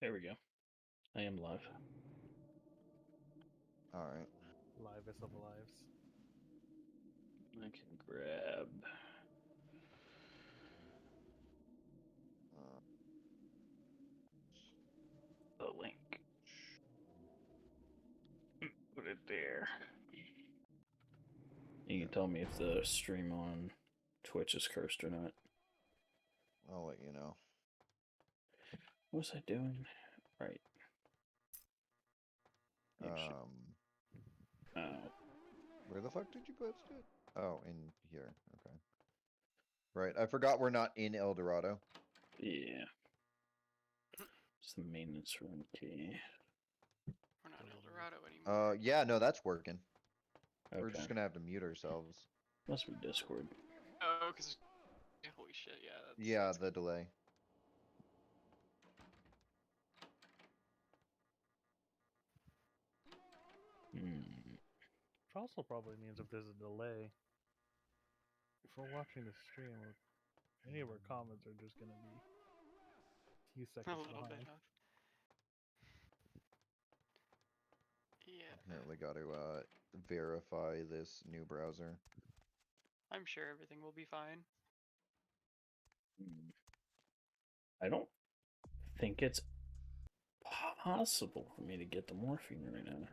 There we go. I am live. Alright. Livest of lives. I can grab. Uh, The link. Put it there. You can tell me if the stream on Twitch is cursed or not. I'll let you know. What was I doing? Right. Um, Oh, where the fuck did you post it? Oh, in here. Okay. Right. I forgot we're not in El Dorado. yeah. It's the maintenance room key. We're not in El Dorado anymore. Yeah, no, that's working. We're Okay. just gonna have to mute ourselves. Must be Discord. Oh, because holy shit, yeah, Yeah, that's the delay. Hmm. Which also probably means if there's a delay, if we're watching the stream, any of our comments are just gonna be a few a seconds little bit behind. off. Yeah, Definitely got to verify this new browser. I'm sure everything will be fine. I don't think it's possible for me to get the morphine right now.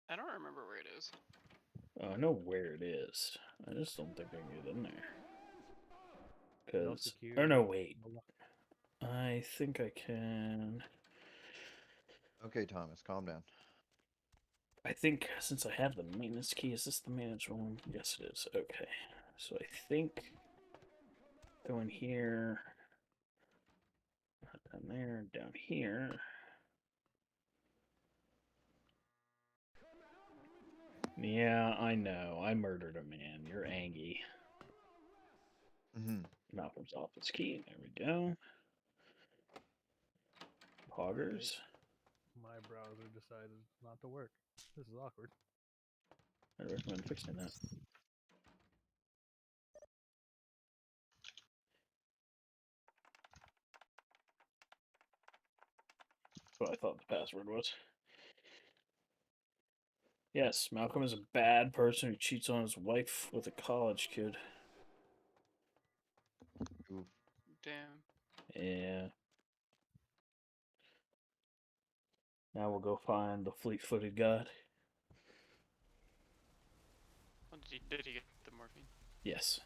I don't remember where it is. I know where it is. I just don't think I can get in there. No Because. Oh, security. no, wait. no lo- I think I can. Okay, Thomas, calm down. I think since I have the maintenance key, is this the maintenance room? Yes, it is. Okay. So I think go in here. Not down there, down here. Yeah, I know. I murdered a man. You're angry. Mm-hmm. Malcolm's office key. There we go. Poggers. My browser decided not to work. This is awkward. I recommend fixing that. That's what I thought the password was. Yes, Malcolm is a bad person who cheats on his wife with a college kid. Oof. Damn. Yeah. Now we'll go find the fleet-footed god. Well, did he get the morphine? Yes.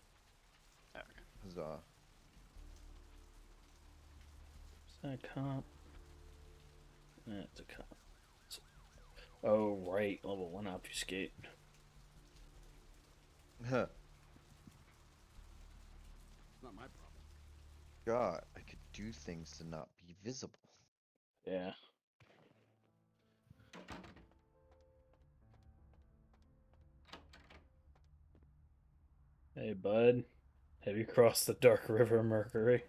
Oh, okay. Huzzah. Is that a cop? That's a cop. Oh, right. Level 1 obfuscate. Huh. Not my problem. God, I could do things to not be visible. Yeah. Hey, bud. Have you crossed the Dark River, Mercury?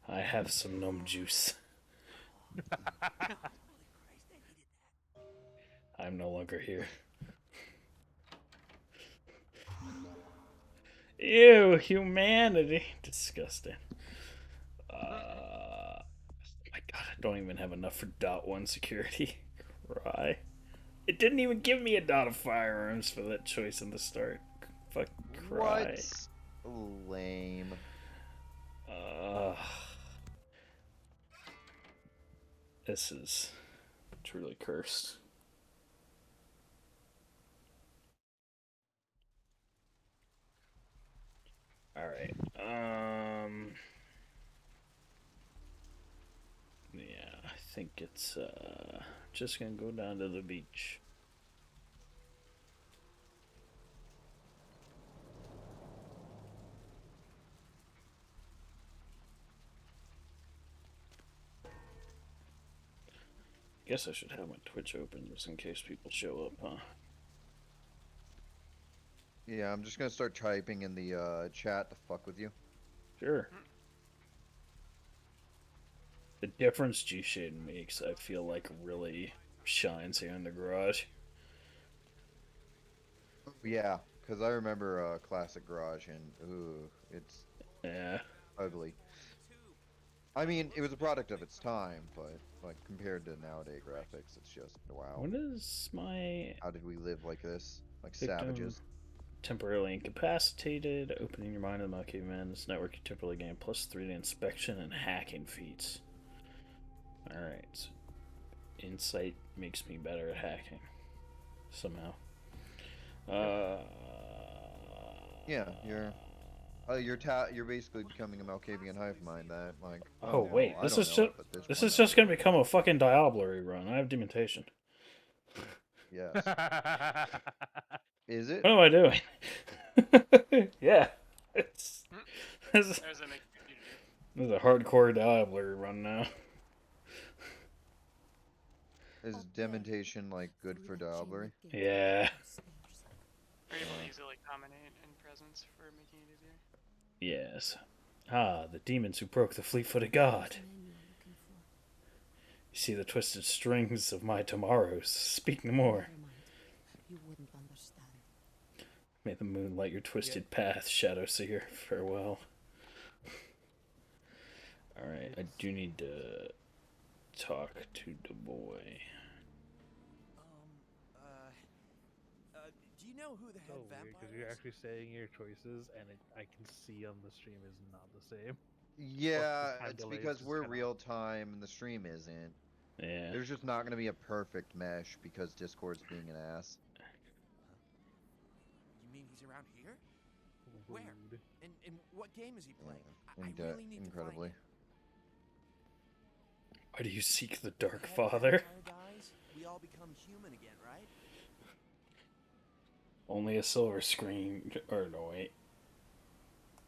I have some gnome juice. I'm no longer here. Ew, humanity. Disgusting. Oh my god, I don't even have enough for .1 security. Cry. It didn't even give me a dot of firearms for that choice in the start. Fuck, cry. What? Lame. This is truly cursed. Alright. Yeah, I think it's just gonna go down to the beach. Guess I should have my Twitch open just in case people show up, huh? Yeah, I'm just gonna start typing in the chat to fuck with you. Sure. The difference G-Shade makes, I feel like, really shines here in the garage. Yeah, because I remember Classic Garage and ooh, it's Yeah. ugly. I mean, it was a product of its time, but like compared to nowadays graphics, it's just wow. What is my How did we live like this? Like victim savages? temporarily incapacitated? Opening your mind to the Malk Run. This network you temporarily gain +3 to inspection and hacking feats. Alright. Insight makes me better at hacking. Somehow. Yeah, you're basically becoming a Malkavian hive mind that like Oh well, wait, I this don't is know just it, but this this one is knows just gonna it. become a fucking Diablery run. I have dementation. Yes. Is it? What am I doing? Yeah, it's Hmm, this is, There's a make you to do. this is a hardcore Diablery run now. Is dementation like good for Diablery? Yeah. Are you able to Uh, use it like dominate and presence for making it easier? Yes. Ah, the demons who broke the fleet-footed god. You see the twisted strings of my tomorrows. Speak no more. You wouldn't understand. May the moon light your Yeah. twisted path, Shadow Seer. Farewell. Alright, I do need to talk to the boy. Do you know who the So head weird because vampire you're is? actually saying your choices, and I can see on the stream is not the same. yeah, time it's delay is because just we're kinda- real time and the stream isn't. Yeah. There's just not gonna be a perfect mesh because Discord's being an ass. You mean he's around here? Where? Rude. And what game is he playing? Yeah, I really need incredibly. to find him. Why do you seek the The Dark head Father? vampire dies, we all become human again, right? Only a silver screen. Or no, wait.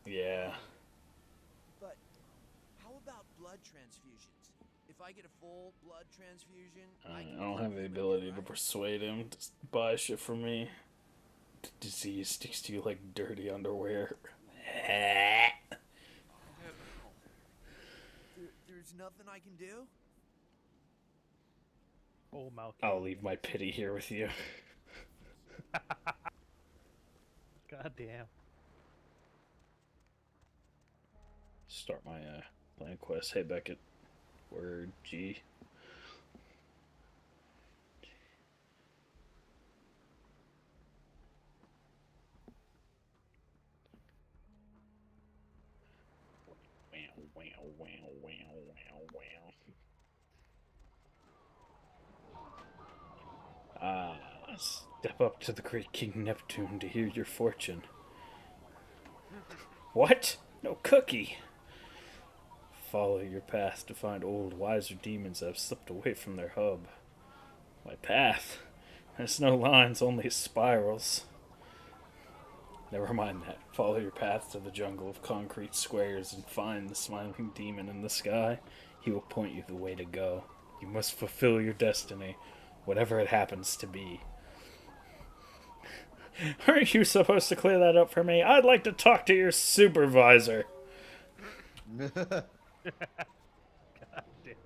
Yeah. But how about blood transfusions? If I get a full blood transfusion, I can don't become have the human ability again, to right? persuade him to buy shit from me. Disease sticks to you like dirty underwear. There's nothing I can do? Oh, Malk. I'll leave my pity here with you. God damn. Start my plan quest. Hey Beckett. Word G. Wow, wow, wow, wow, wow, wow. Ah, step up to the great King Neptune to hear your fortune. What? No cookie! Follow your path to find old, wiser demons that have slipped away from their hub. My path? There's no lines, only spirals. Never mind that. Follow your path to the jungle of concrete squares and find the smiling demon in the sky. He will point you the way to go. You must fulfill your destiny, whatever it happens to be. Aren't you supposed to clear that up for me? I'd like to talk to your supervisor. God damn.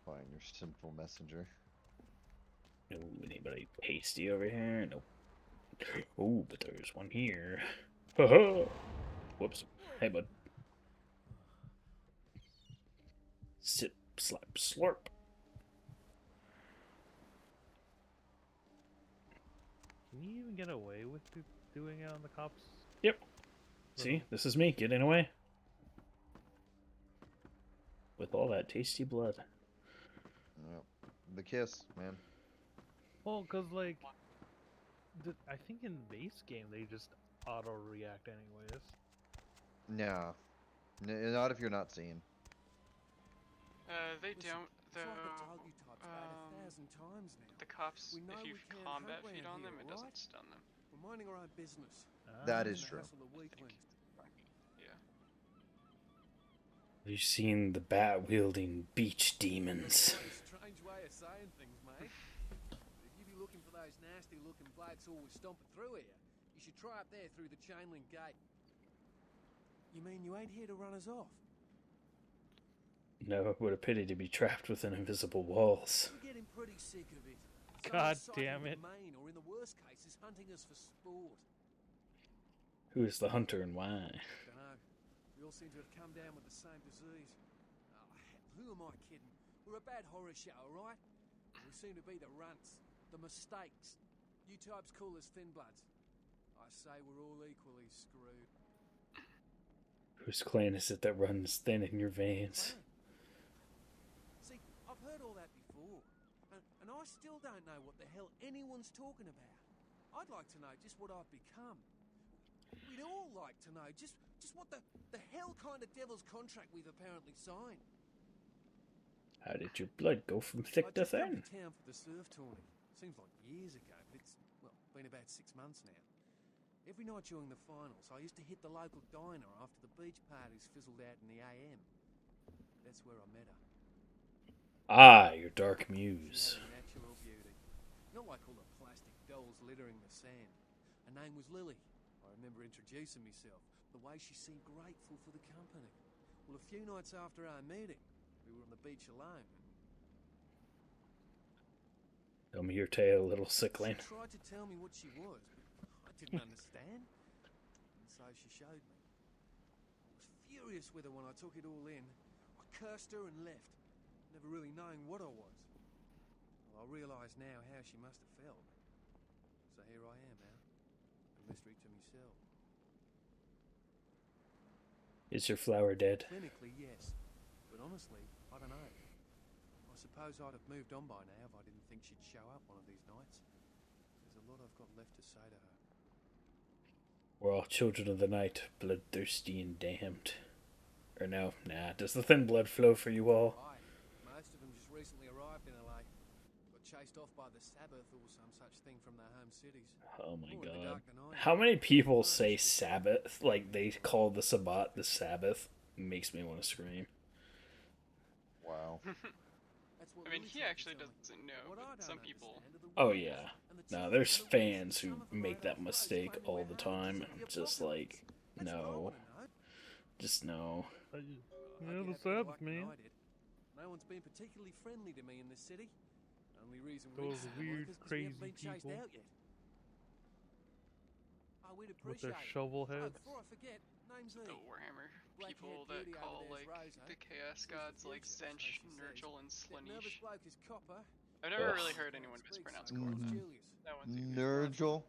Fine, your sinful messenger. No, anybody pasty over here? Nope. Oh, but there's one here. Haha. Whoops. Hey, bud. Sip, slap, slurp. Can you even get away with doing it on the cops? Yep. See, this is me getting away. With all that tasty blood. Yep. The kiss, man. Well, cause like, I think in base game they just auto react anyways. No. Not if you're not seeing. They Listen, don't it's like the though. dog you talked about 1,000 times now. The cops, We know if you we can't combat hunt feed round on them, here, it alright? doesn't stun them. We're minding our own business. That Not is in the true. hassle of weaklings. Yeah. Have you seen the bat-wielding beach demons? Quite a strange way of saying things, mate. If you be looking for those nasty-looking blokes always stomping through here, you should try up there through the chain link gate. You mean you ain't here to run us off? No, what a pity to be trapped within invisible walls. I'm getting pretty sick of it. God Someone's sighting damn it. the Maine, or in the worst case, is hunting us for sport. Who's the hunter and why? Dunno. We all seem to have come down with the same disease. Oh, who am I kidding? We're a bad horror show, alright? We seem to be the runts, the mistakes. You types call us thin bloods. I say we're all equally screwed. Whose clan is it that runs thin in your veins? See, I've heard all that before, and I still don't know what the hell anyone's talking about. I'd like to know just what I've become. We'd all like to know just what the hell kind of devil's contract we've apparently signed. How did your blood go from thick I to just come thin? to town for the surf tourney. Seems like years ago, but it's, well, been about 6 months now. Every night during the finals, I used to hit the local diner after the beach parties fizzled out in the AM. That's where I met her. Ah, your dark She muse. had a natural beauty. Not like all the plastic dolls littering the sand. Her name was Lily. I remember introducing myself, the way she seemed grateful for the company. Well, a few nights after our meeting, we were on the beach alone. Tell me your tale, little sickling. She tried to tell me what she was, but I didn't understand. And so she showed me. I was furious with her when I took it all in. I cursed her and left, never really knowing what I was. Well, I realise now how she must have felt. So here I am now, a mystery to myself. Is your flower dead? Clinically, yes, but honestly, I don't know. I suppose I'd have moved on by now if I didn't think she'd show up one of these nights. There's a lot I've got left to say to her. We're all children of the night, bloodthirsty and damned. Or no, nah, does the thin blood flow for you all? Right, most of them just recently arrived in LA. Got chased off by the Sabbath or some such thing from their home cities. Oh my More in the god. dark than I How am. many people say Sabbath? Like, they call the Sabbat the Sabbath? Makes me want to scream. Wow. That's what I mean, Lily he tried to actually tell me. doesn't know, What I but don't some people. understand are the Oh, rules yeah. and the No, children there's and the rules fans that who some of them make made that up roads mistake claiming all we're the hard time. to I'm your just properties. like, That's what I no. want to know. Just no. I I just, hope yeah, you the had better Sabbath, luck than man. I did. No one's been particularly friendly to me in this city. Only reason Those we're weird, is 'cause we crazy haven't been chased people out yet. Oh, we'd with their appreciate it. shovel Oh, heads. before I forget, name's The E. Warhammer Black-haired people that beauty over call there's like Rosa. the chaos Sees the gods like future, so Zench, she says. Nurgle, and That nervous Slanish. bloke is Copper. I've never Ugh. really heard Can't anyone speak, mispronounce so Khorne it's though. Julius. That one's easy. Nurgle.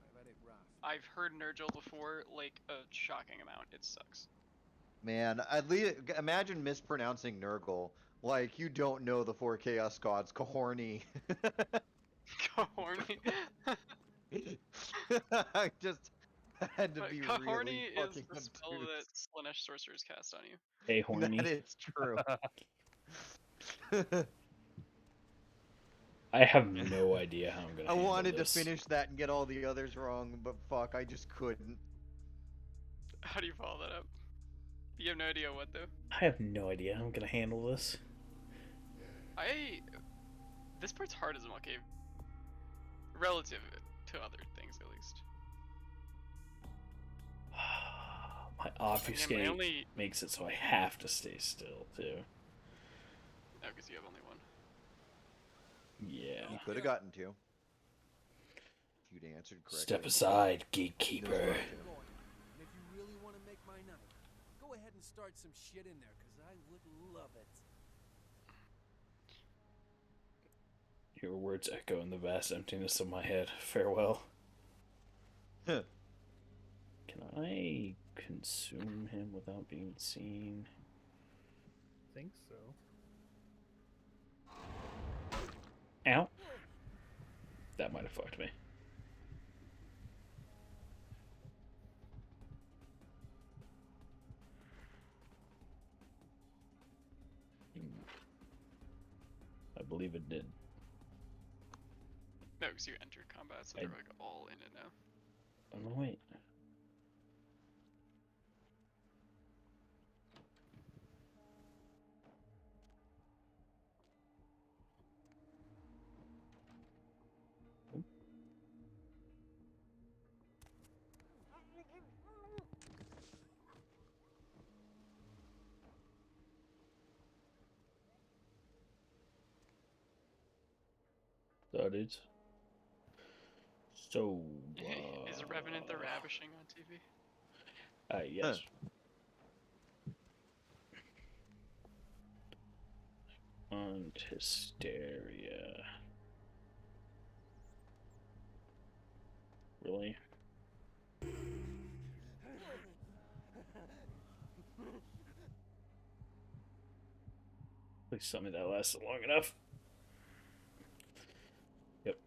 They've had it rough. I've heard Nurgle before, like a shocking amount. It sucks. Man, at least imagine mispronouncing Nurgle. Like you don't know the four Chaos Gods, Kahorny. Kahorny. I just had to But be really Kahorny is fucking the spell obtuse. that Slaanesh sorcerers cast on you. Hey, That horny. is true. I have no idea how I'm gonna I handle wanted this. to finish that and get all the others wrong, but fuck, I just couldn't. How do you follow that up? You have no idea what though. I have no idea how I'm gonna handle this. This part's hard as a monkey. Relative to other things, at least. My Yeah, obfuscate my only. makes it so I have to stay still, too. No, because you have only one. Yeah. You could have gotten to. If you'd answered correctly. Step aside, Knows gatekeeper. what to. And if you really want to make my night, go ahead and start some shit in there, because I would love it. Your words echo in the vast emptiness of my head. Farewell. Huh. Can I consume him without being seen? Think so. Ow. That might have fucked me. I believe it did. No, because you entered combat, so they're like all in it now. Oh no, wait. That is. So. Is Revenant the Ravishing on TV? Yes. And Hysteria. Really? Please tell me that lasted long enough. Yep.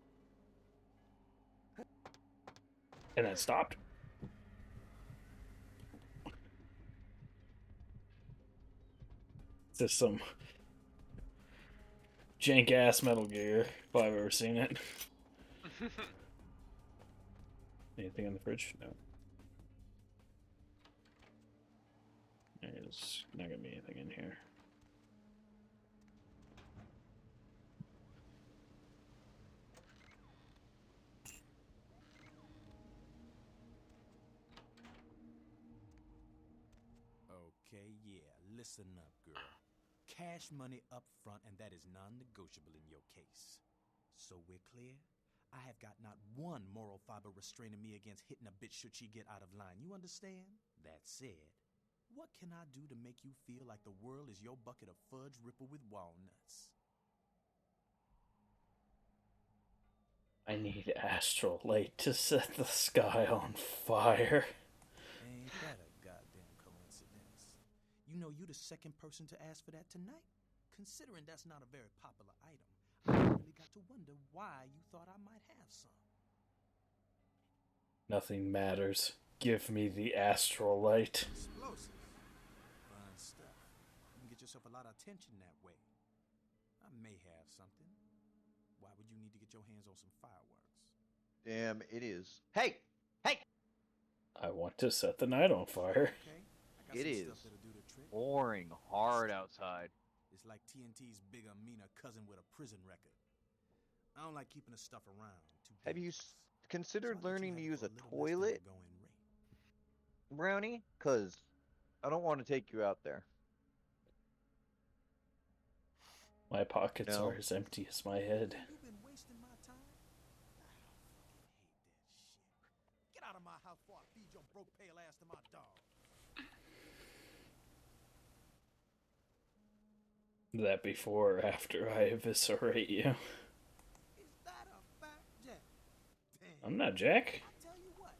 And then stopped. It's just some jank ass Metal Gear, if I've ever seen it. Anything in the fridge? No. There's not gonna be anything in here. Okay, yeah, listen up, girl. Cash money up front, and that is non-negotiable in your case. So we're clear? I have got not one moral fiber restraining me against hitting a bitch should she get out of line. You understand? That said, what can I do to make you feel like the world is your bucket of fudge rippled with walnuts? I need astral light to set the sky on fire. Ain't that a goddamn coincidence? You know you're the second person to ask for that tonight. Considering that's not a very popular item, I really got to wonder why you thought I might have some. Nothing matters. Give me the astral light. Explosive. Fun stuff. You can get yourself a lot of attention that way. I may have something. Why would you need to get your hands on some fireworks? Damn, it is. Hey! Hey! I want to set the night on fire. Okay. I got It some is stuff that'll do the trick. Boring hard outside. It's like TNT's bigger, meaner cousin with a prison record. I don't like keeping the stuff around. Too Have you dangerous. considered So I let learning to you use have a it for little less than toilet, the going rate. Brownie? Because I don't want to take you out there. My pockets No. are as empty as my head. You've been wasting my time. I fucking hate that shit. Get out of my house before I feed your broke pale ass to my dog. That before or after I eviscerate you. Is that a fact, Jack? Damn. I'm not Jack. I tell you what,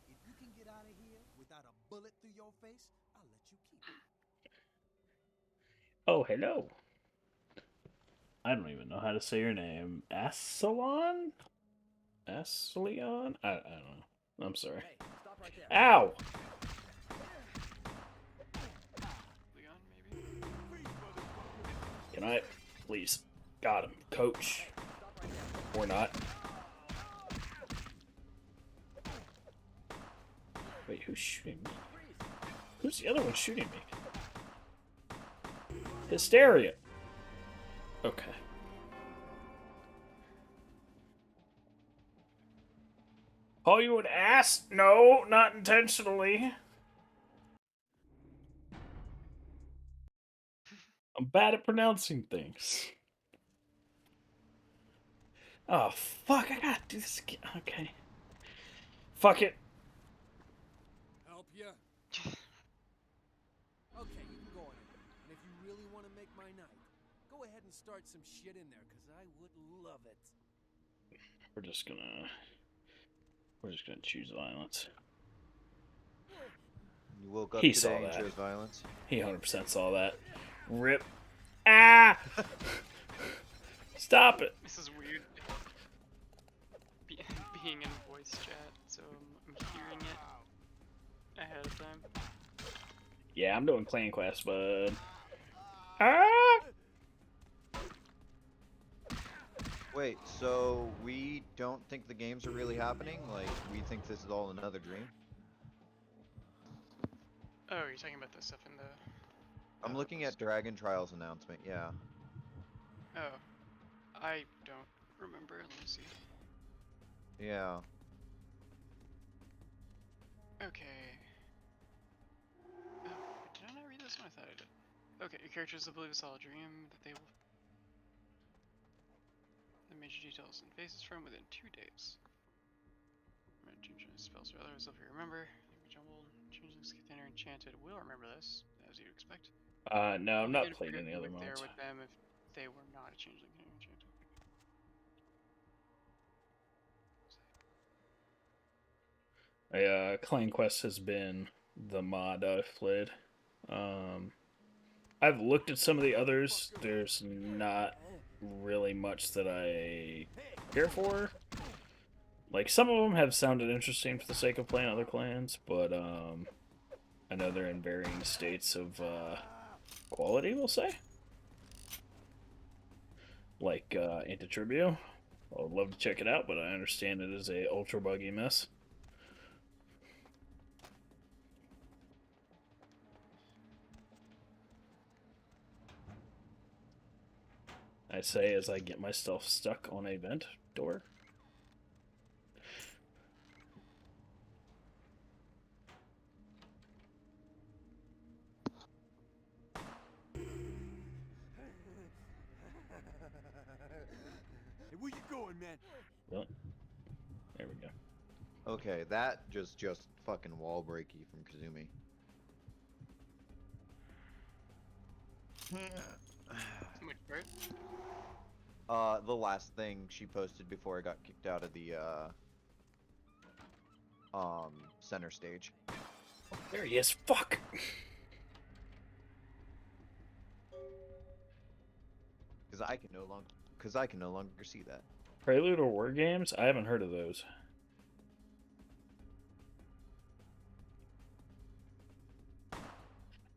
if you can get out of here without a bullet through your face, I'll let you keep it. Oh, hello. I don't even know how to say your name. Assalon? Asleon? I don't know. I'm sorry. Hey, stop right there. Ow! Leon, maybe? Can I? Please. Got him. Coach. Or not. Wait, who's shooting me? Who's the other one shooting me? Hysteria. Okay. Call you an ass? No, not intentionally. I'm bad at pronouncing things. Oh, fuck, I gotta do this again. Okay. Fuck it. Help you? Okay, you can go on in. And if you really want to make my night, go ahead and start some shit in there, because I would love it. We're just gonna choose violence. You woke up He saw today and that. chose violence. He 100% saw that. Rip. Ah! Stop it. This is weird. Being in voice chat, so I'm hearing it ahead of time. Yeah, I'm doing clan quest, bud. Ah! Wait, so we don't think the games are really happening? Like, we think this is all another dream? Oh, you're talking about the stuff in the... I'm looking at Dragon Trials announcement, yeah. Oh. I don't remember. Let me see. Yeah. Okay. Oh, did I not read this one? I thought I did. Okay, your characters will believe it's all a dream, that they will... The major details and faces from within 2 days. Changing spells or others, if you remember. Jumbled, changelings, container, enchanted will remember this, as you'd expect. No, I'm We'll not begin playing any other with there mods. with them if they were not a changeling container enchanted. Clan Quest has been the mod I've played. I've looked at some of the others. There's not really much that I care for. Like, some of them have sounded interesting for the sake of playing other clans, but I know they're in varying states of quality, we'll say. Like Antitribute. I would love to check it out, but I understand it is a ultra buggy mess. I say as I get myself stuck on a vent door. Hey, where you going, man? Really? There we go. Okay, that just fucking wall breaky from Kazumi. Which part? The last thing she posted before I got kicked out of the center stage. There he is. Fuck. Because I can no longer see that. Prelude or War Games? I haven't heard of those.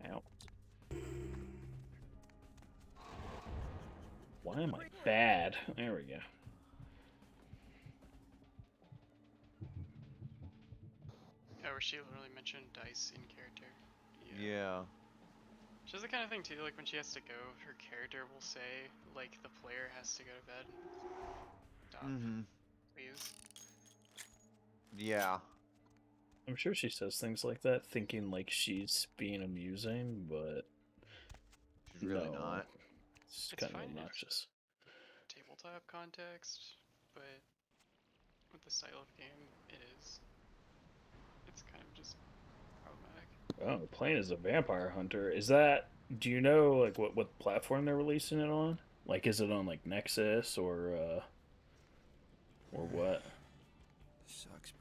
Ow. Why am I bad? There we go. Yeah, where she literally mentioned dice in character. Yeah. Which is the kind of thing too, like when she has to go, her character will say, like, the player has to go to bed. Stop. Please. Yeah. I'm sure she says things like that, thinking like she's being amusing, but She's really no, not. it's It's kind of fine in a obnoxious. tabletop context, but with the style of game, it is. It's kind of just problematic. Oh, playing as a vampire hunter. Is that? Do you know like what platform they're releasing it on? Like, is it on like Nexus or what? Sucks, bro.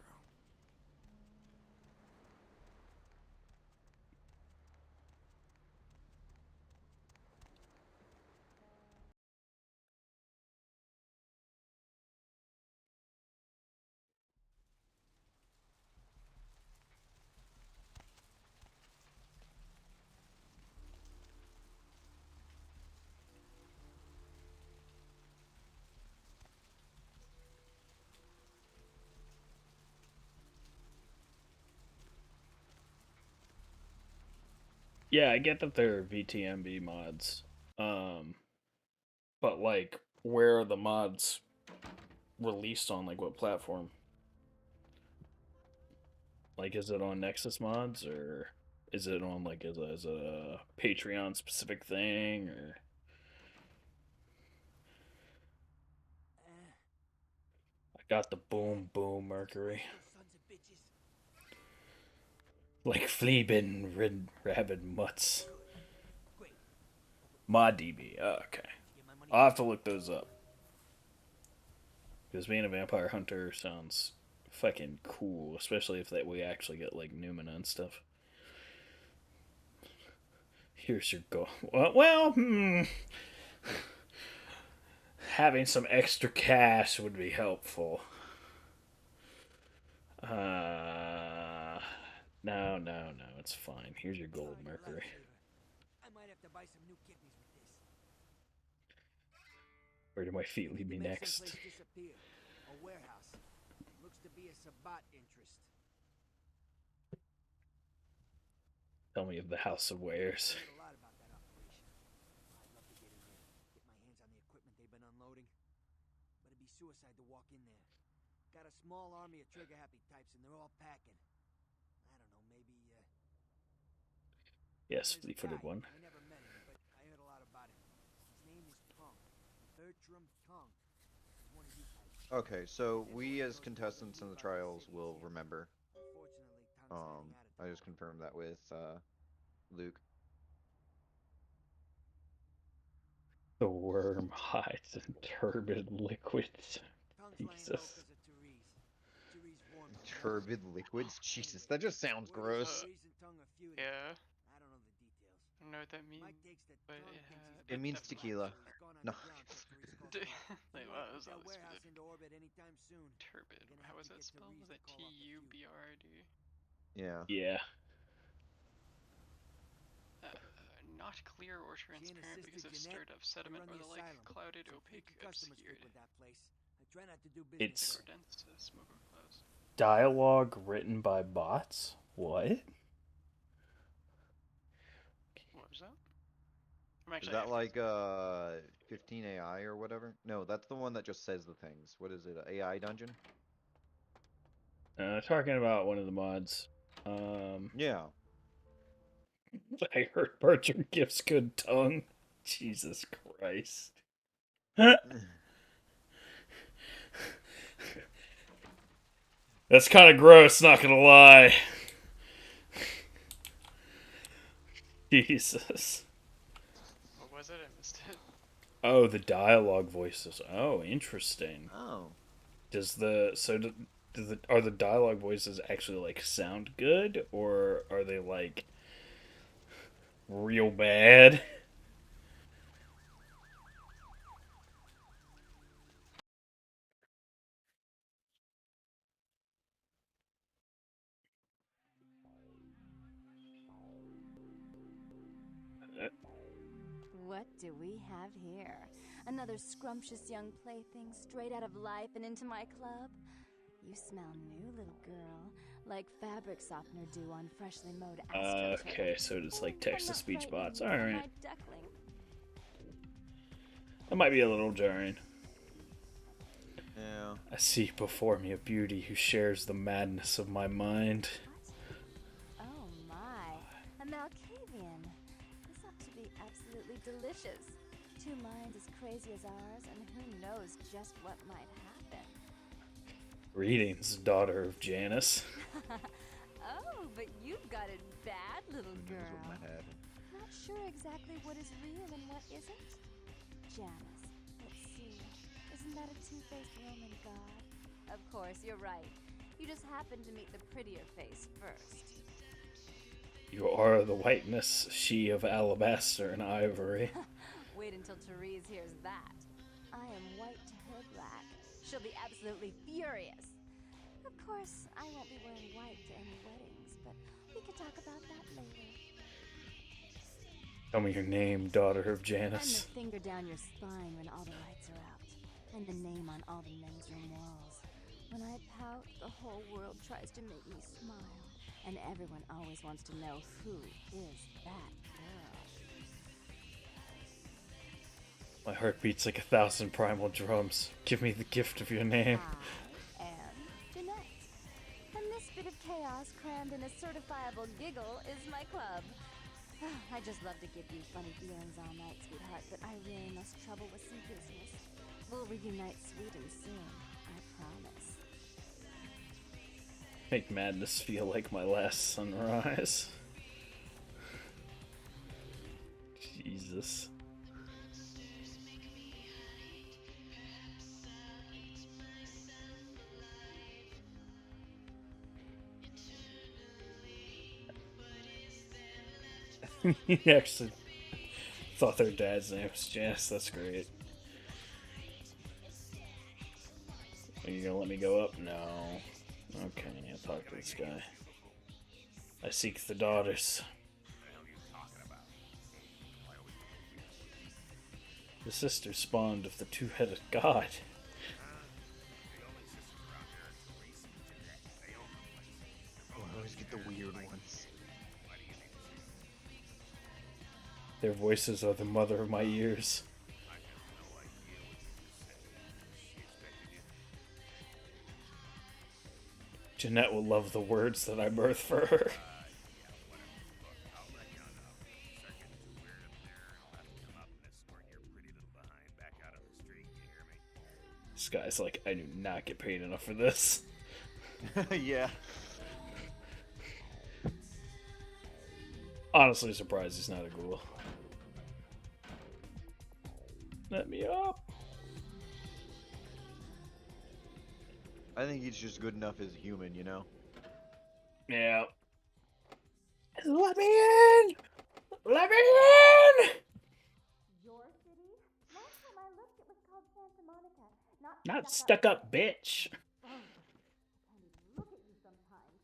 Yeah, I get that they're VTMB mods. But like, where are the mods released on? Like, what platform? Like, is it on Nexus mods or is it on like as a Patreon specific thing or? I got the boom boom Mercury. Sons of bitches. Like flea bitten rabid mutts. Great. Mod DB. Oh, okay. Get my money I'll have to look those up. Because being a vampire hunter sounds fucking cool, especially if that we actually get like Numina and stuff. Here's your goal. Well, having some extra cash would be helpful. No, it's fine. Here's your gold Mercury. I might have to buy some new kidneys with this. Where do my feet lead me You made next? someplace disappear. A warehouse. Looks to be a Sabat interest. Tell me of the House of Wares. I heard a lot about that operation. I'd love to get in there, get my hands on the equipment they've been unloading. But it'd be suicide to walk in there. Got a small army of trigger-happy types, and they're all packing. I don't know, maybe, Yes, there's a flea-footed guy. one. I never met him, but I heard a lot about him. His name is Tongue. Bertram Tongue. He's Okay, so we as contestants in the trials will remember. I just confirmed that with Luke. The worm hides in turbid liquids. Jesus. Turbid liquids? Jesus, that just sounds gross. Yeah. I don't know what that means, but It it means definitely tequila. No. like, wow, that was oddly specific. Turbid. How was that spelled? Was it T-U-B-R-I-D? Yeah. Yeah. Not clear or transparent because of stirred up sediment or the like, clouded, opaque, obscured. It's Or dense smoke or clouds. dialogue written by bots? What? What was that? I'm Is actually that half like 15 confused. AI or whatever? No, that's the one that just says the things. What is it? A AI dungeon? Talking about one of the mods. Um, Yeah. I heard Bertram gives good tongue. Jesus Christ. That's kind of gross, not gonna lie. Jesus. What was it? I missed it. Oh, the dialogue voices. Oh, interesting. Oh. Does the so do the are the dialogue voices actually like sound good, or are they like real bad? What do we have here? Another scrumptious young plaything straight out of life and into my club? You smell new, little girl, like fabric softener dew on freshly mowed astroturf. Okay, so it's like I'm text to not speech frightening bots. you, All right, my duckling. that might be a little jarring. Yeah. I see before me a beauty who shares the madness of my mind. What? Oh my, a Malkavian. This ought to be absolutely delicious. Two minds as crazy as ours, and who knows just what might happen. Greetings, daughter of Janus. Oh, but you've got it bad, little Who knows what girl. might happen? Not sure exactly what is real and what isn't. Janus, let's see. Isn't that a two-faced Roman god? Of course, you're right. You just happened to meet the prettier face first. You are the whiteness, she of alabaster and ivory. Wait until Therese hears that. I am white to her black. She'll be absolutely furious. Of course, I won't be wearing white to any weddings, but we could talk about that later. Tell me your name, daughter of I'm Janus. the finger down your spine when all the lights are out. I'm the name on all the men's room walls. When I pout, the whole world tries to make me smile. And everyone always wants to know who is that girl. My heart beats like 1,000 primal drums. Give me the gift of your name. I am Jeanette. And this bit of chaos crammed in a certifiable giggle is my club. I just love to give you funny feelings all night, sweetheart, but I really must trouble with some business. We'll reunite sweet and soon, I promise. Make madness feel like my last sunrise. Jesus. He actually thought their dad's name was Janice. That's great. Are you gonna let me go up? No. Okay, I'll talk to this guy. I seek the daughters. The sister spawned of the two-headed god. Oh, I always get the weird ones. Their voices are the mother of my ears. Jeanette will love the words that I birth for her. This guy's like, I do not get paid enough for this. Yeah. Honestly surprised he's not a ghoul. Let me up. I think he's just good enough as a human, you know? Yeah. Let me in! Let me in! Your city? Last time I looked, it was called Santa Monica. Not stuck up bitch. Oh, I can't even look at you sometimes.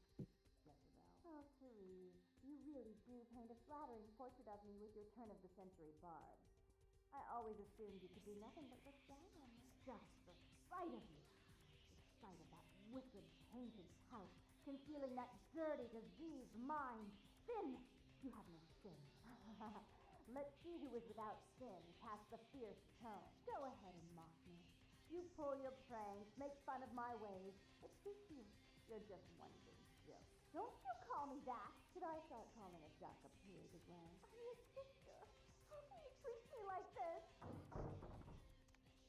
Oh, Therese, you really do paint a flattering portrait of me with your turn-of-the-century barb. I always assumed you could do nothing but look down on me. Just the sight of you. The sight of that wicked, painted pout, concealing that dirty, diseased mind. Sin! You have no sin. Let's see who is without sin, cast the fierce tone. Go ahead and mock me. You pull your pranks, make fun of my ways. It suits you. You're just one big joke. Don't you call me that. Should I start calling a duck a pig as well? I'm your sister. How can you treat me like this?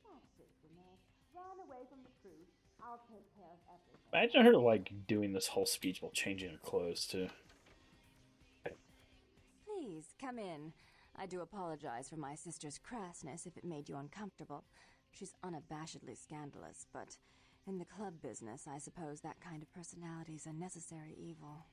That's it, Jeanette. Run away from the truth. I'll take care of everything. Imagine her, like, doing this whole speech while changing her clothes, too. Please, come in. I do apologize for my sister's crassness if it made you uncomfortable. She's unabashedly scandalous, but in the club business, I suppose that kind of personality's a necessary evil.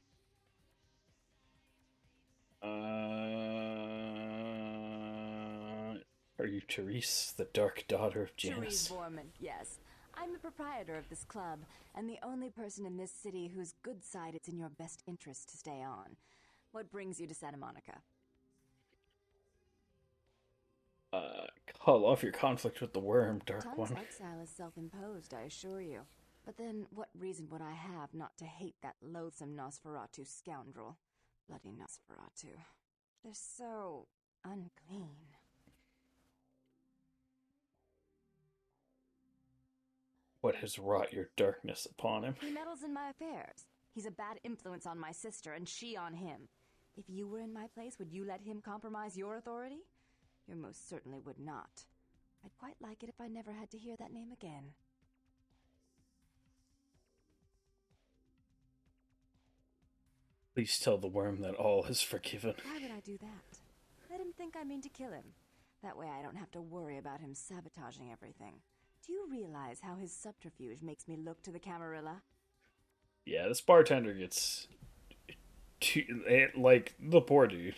Are you Therese, the dark daughter of Therese Janus? Borman, yes. I'm the proprietor of this club, and the only person in this city whose good side it's in your best interest to stay on. What brings you to Santa Monica? Call off your conflict with the worm, Dark Tongue's One. exile is self-imposed, I assure you. But then, what reason would I have not to hate that loathsome Nosferatu scoundrel? Bloody Nosferatu. They're so unclean. What has wrought your darkness upon him? He meddles in my affairs. He's a bad influence on my sister, and she on him. If you were in my place, would you let him compromise your authority? You most certainly would not. I'd quite like it if I never had to hear that name again. Please tell the worm that all is forgiven. Why would I do that? Let him think I mean to kill him. That way I don't have to worry about him sabotaging everything. Do you realize how his subterfuge makes me look to the Camarilla? Yeah, this bartender gets... like, the poor dude.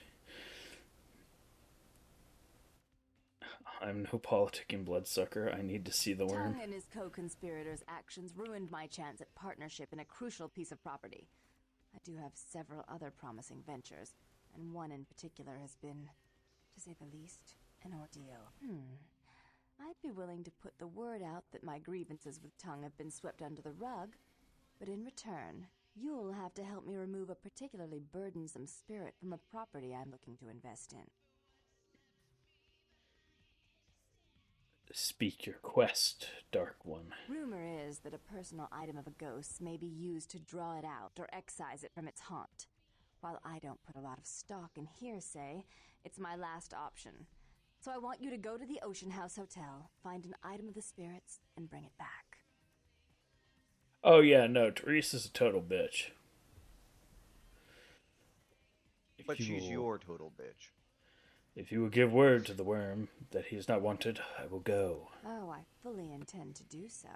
I'm no politicking bloodsucker. I need to see the worm. Tongue and his co-conspirators' actions ruined my chance at partnership in a crucial piece of property. I do have several other promising ventures, and one in particular has been, to say the least, an ordeal. I'd be willing to put the word out that my grievances with Tongue have been swept under the rug, but in return, you'll have to help me remove a particularly burdensome spirit from a property I'm looking to invest in. Speak your quest, Dark One. Rumor is that a personal item of a ghost's may be used to draw it out or excise it from its haunt. While I don't put a lot of stock in hearsay, it's my last option. So I want you to go to the Ocean House Hotel, find an item of the spirits, and bring it back. Oh yeah, no, Therese is a total bitch. But she's your total bitch. If you will give word to the worm that he is not wanted, I will go. Oh, I fully intend to do so.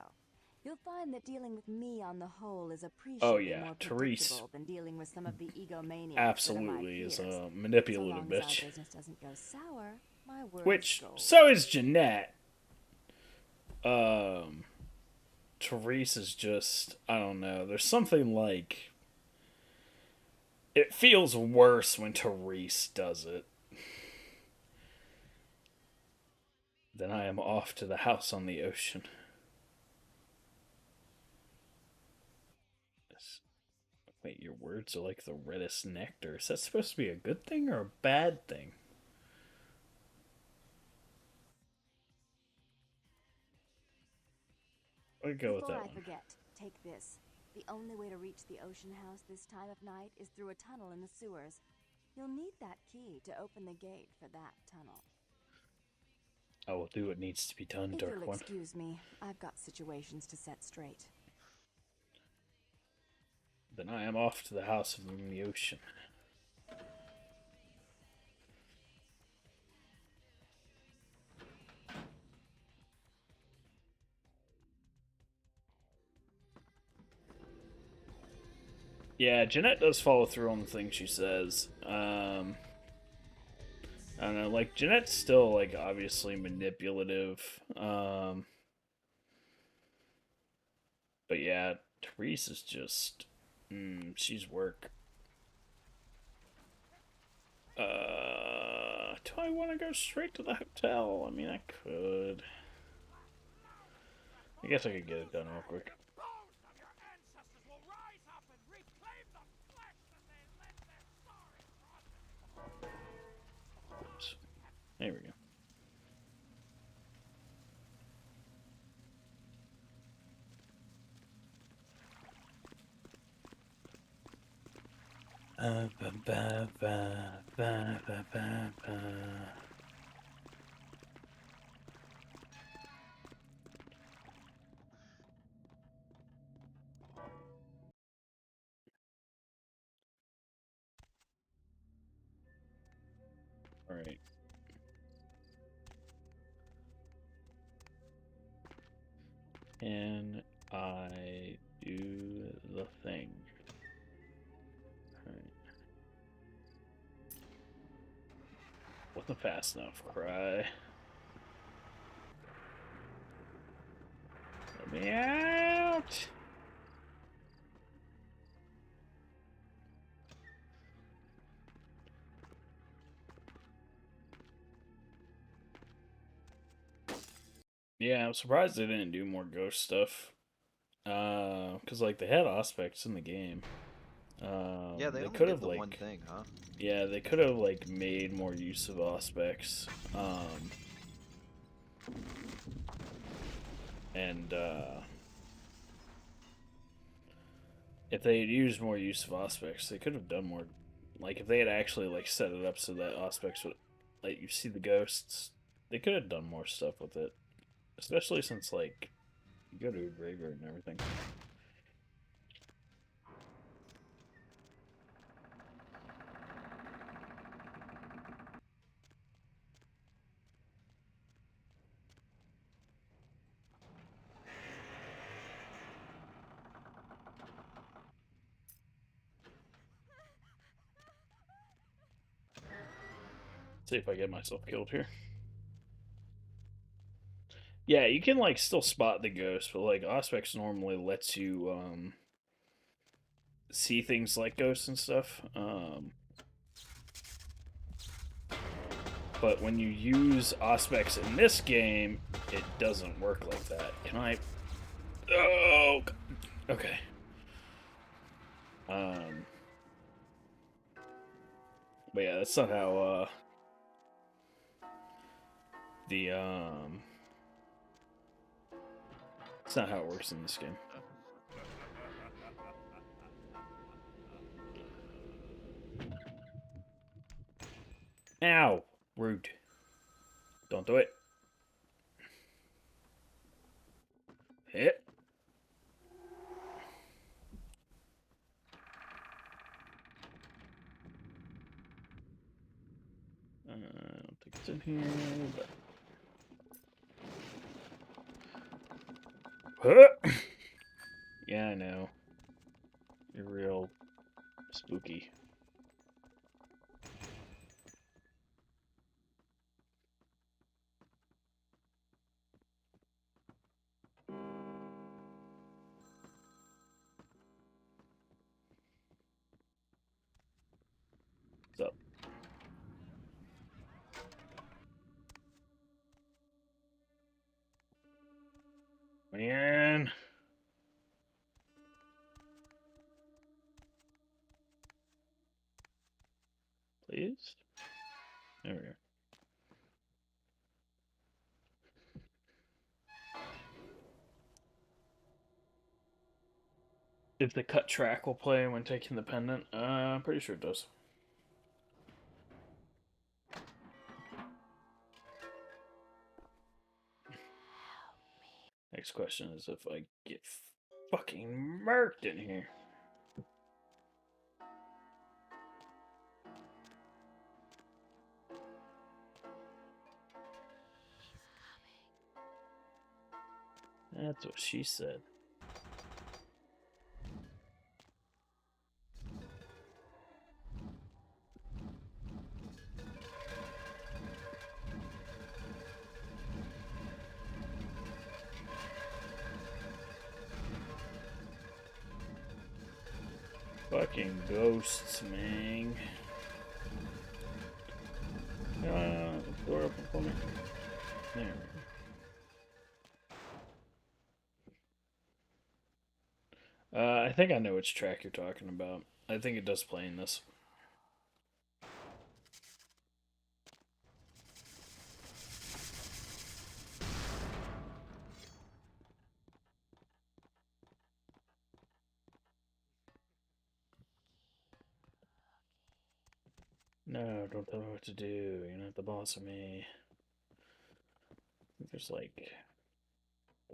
You'll find that dealing with me on the whole is Oh, appreciably yeah, more Therese predictable than dealing with some of the egomaniacs absolutely that is are my peers. a manipulative So long bitch. as our business doesn't go sour, my word Which, is gold. so is Jeanette. Therese is just, I don't know, there's something like... It feels worse when Therese does it. Then I am off to the house on the ocean. Wait, your words are like the reddest nectar. Is that supposed to be a good thing or a bad thing? I'll go with Before that I one. forget, take this. The only way to reach the Ocean House this time of night is through a tunnel in the sewers. You'll need that key to open the gate for that tunnel. I will do what needs to be done, If Dark you'll One. excuse me, I've got situations to set straight. Then I am off to the House of the Ocean. Yeah, Jeanette does follow through on the things she says. I don't know, like, Jeanette's still, like, obviously manipulative. But yeah, Therese is just, she's work. Do I want to go straight to the hotel? I mean, I could. I guess I could get it done real quick. Oops. There we go. Ba, ba, ba, ba, ba, ba, ba. All right. Can I do the thing? All right. Wasn't fast enough. Cry. Let me out. Yeah, I'm surprised they didn't do more ghost stuff. Cause like they had aspects in the game. Yeah, they They only could did have the one like, thing, huh? yeah, they could have like made more use of aspects. And if they had used more use of aspects, they could have done more. Like if they had actually like set it up so that aspects would, like you see the ghosts, they could have done more stuff with it. Especially since like you go to a graveyard and everything. See if I get myself killed here. Yeah, you can like still spot the ghost, but like aspects normally lets you see things like ghosts and stuff. But when you use aspects in this game, it doesn't work like that. Can I? Oh, okay. But yeah, that's not how the it's not how it works in this game. Ow! Rude. Don't do it. Hit. I don't think it's in here, but... Huh! Yeah, I know. You're real spooky. What's up? Man. Please? There we go. If the cut track will play when taking the pendant, I'm pretty sure it does. next question is if I get fucking murked in here. That's what she said. Fucking ghosts, man. Door open for me. There. I think I know which track you're talking about. I think it does play in this. No, don't tell me what to do. You're not the boss of me. I think there's like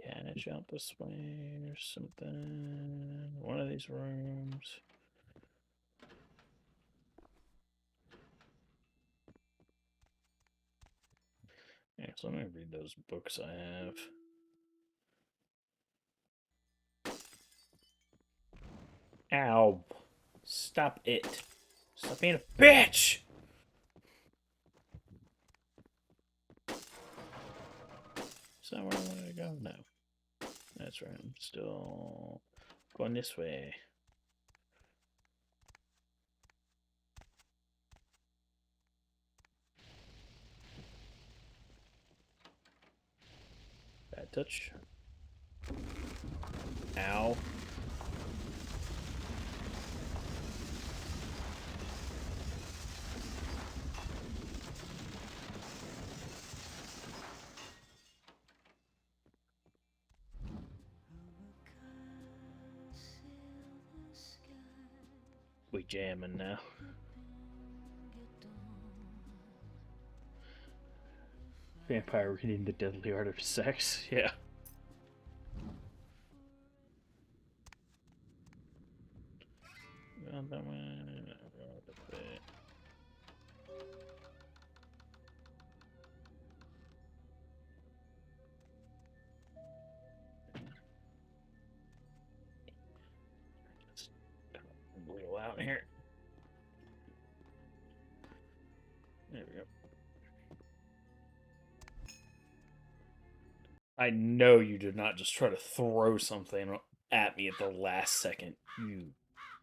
carnage out this way or something. One of these rooms. Yeah, so let me read those books I have. Ow. Stop it. Stop being a bitch! Is that where I wanted to go? No. That's right. I'm still going this way. Bad touch. Ow. We jamming now. Vampire reading the deadly art of sex. Yeah. Wheel out here. There we go. I know you did not just try to throw something at me at the last second, you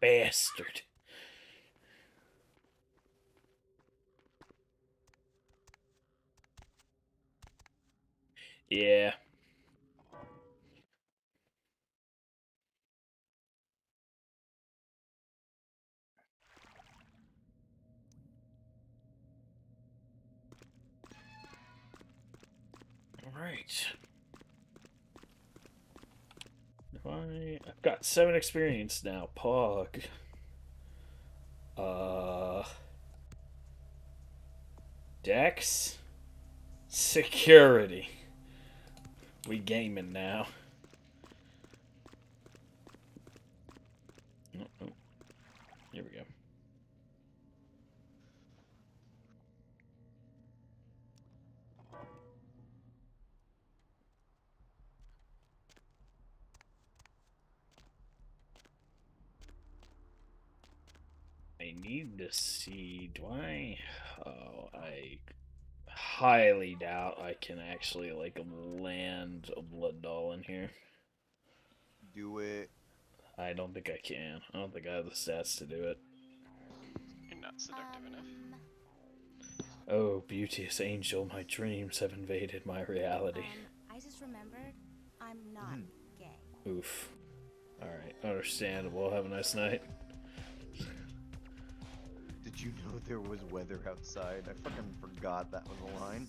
bastard. Yeah. Alright. I've got 7 experience now. Pog. Dex. Security. We gaming now. Oh. Here we go. I need to see. Do I? Oh, I highly doubt I can actually like land a blood doll in here. Do it. I don't think I can. I don't think I have the stats to do it. You're not seductive enough. Oh, beauteous angel, my dreams have invaded my reality. I just remembered I'm not gay. Oof. Alright, understandable. Have a nice night. Did you know there was weather outside? I fucking forgot that was a line.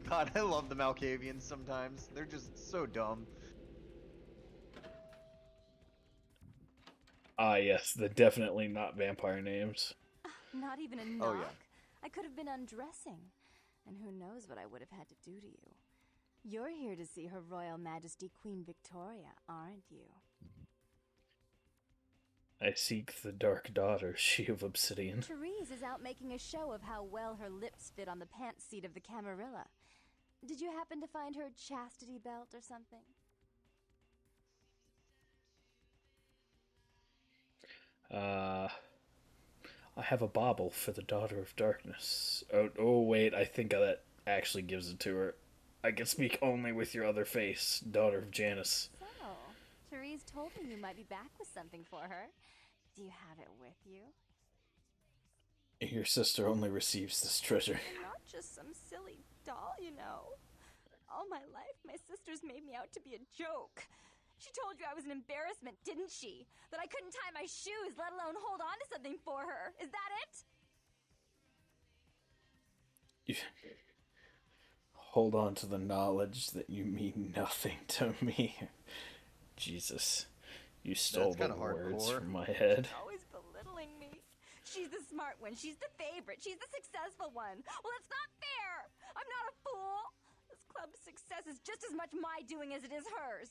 God, I love the Malkavians sometimes. They're just so dumb. Ah, yes, the definitely not vampire names. Not even a knock? Oh, yeah. I could have been undressing. And who knows what I would have had to do to you. You're here to see Her Royal Majesty Queen Victoria, aren't you? I seek the Dark Daughter, she of Obsidian. Therese is out making a show of how well her lips fit on the pants seat of the Camarilla. Did you happen to find her chastity belt or something? I have a bauble for the Daughter of Darkness. Oh wait, I think that actually gives it to her. I can speak only with your other face, Daughter of Janus. So, Therese told me you might be back with something for her. Do you have it with you? Your sister only receives this treasure. I'm not just some silly doll, you know. All my life, my sisters made me out to be a joke. She told you I was an embarrassment, didn't she? That I couldn't tie my shoes, let alone hold on to something for her. Is that it? Hold on to the knowledge that you mean nothing to me. Jesus. You stole the words from my head. She's always belittling me. She's the smart one. She's the favorite. She's the successful one. Well, it's not fair. I'm not a fool. This club's success is just as much my doing as it is hers.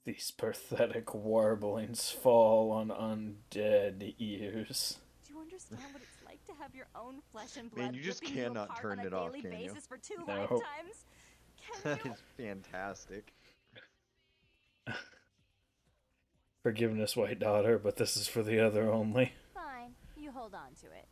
These pathetic warblings fall on undead ears. Do you understand what it's like to have your own flesh and blood? Man, you just ripping you cannot apart turn on it a off, daily can you? basis for 2 No. lifetimes? Can That you? is fantastic. Forgiveness, White Daughter, but this is for the other only. Fine, you hold on to it.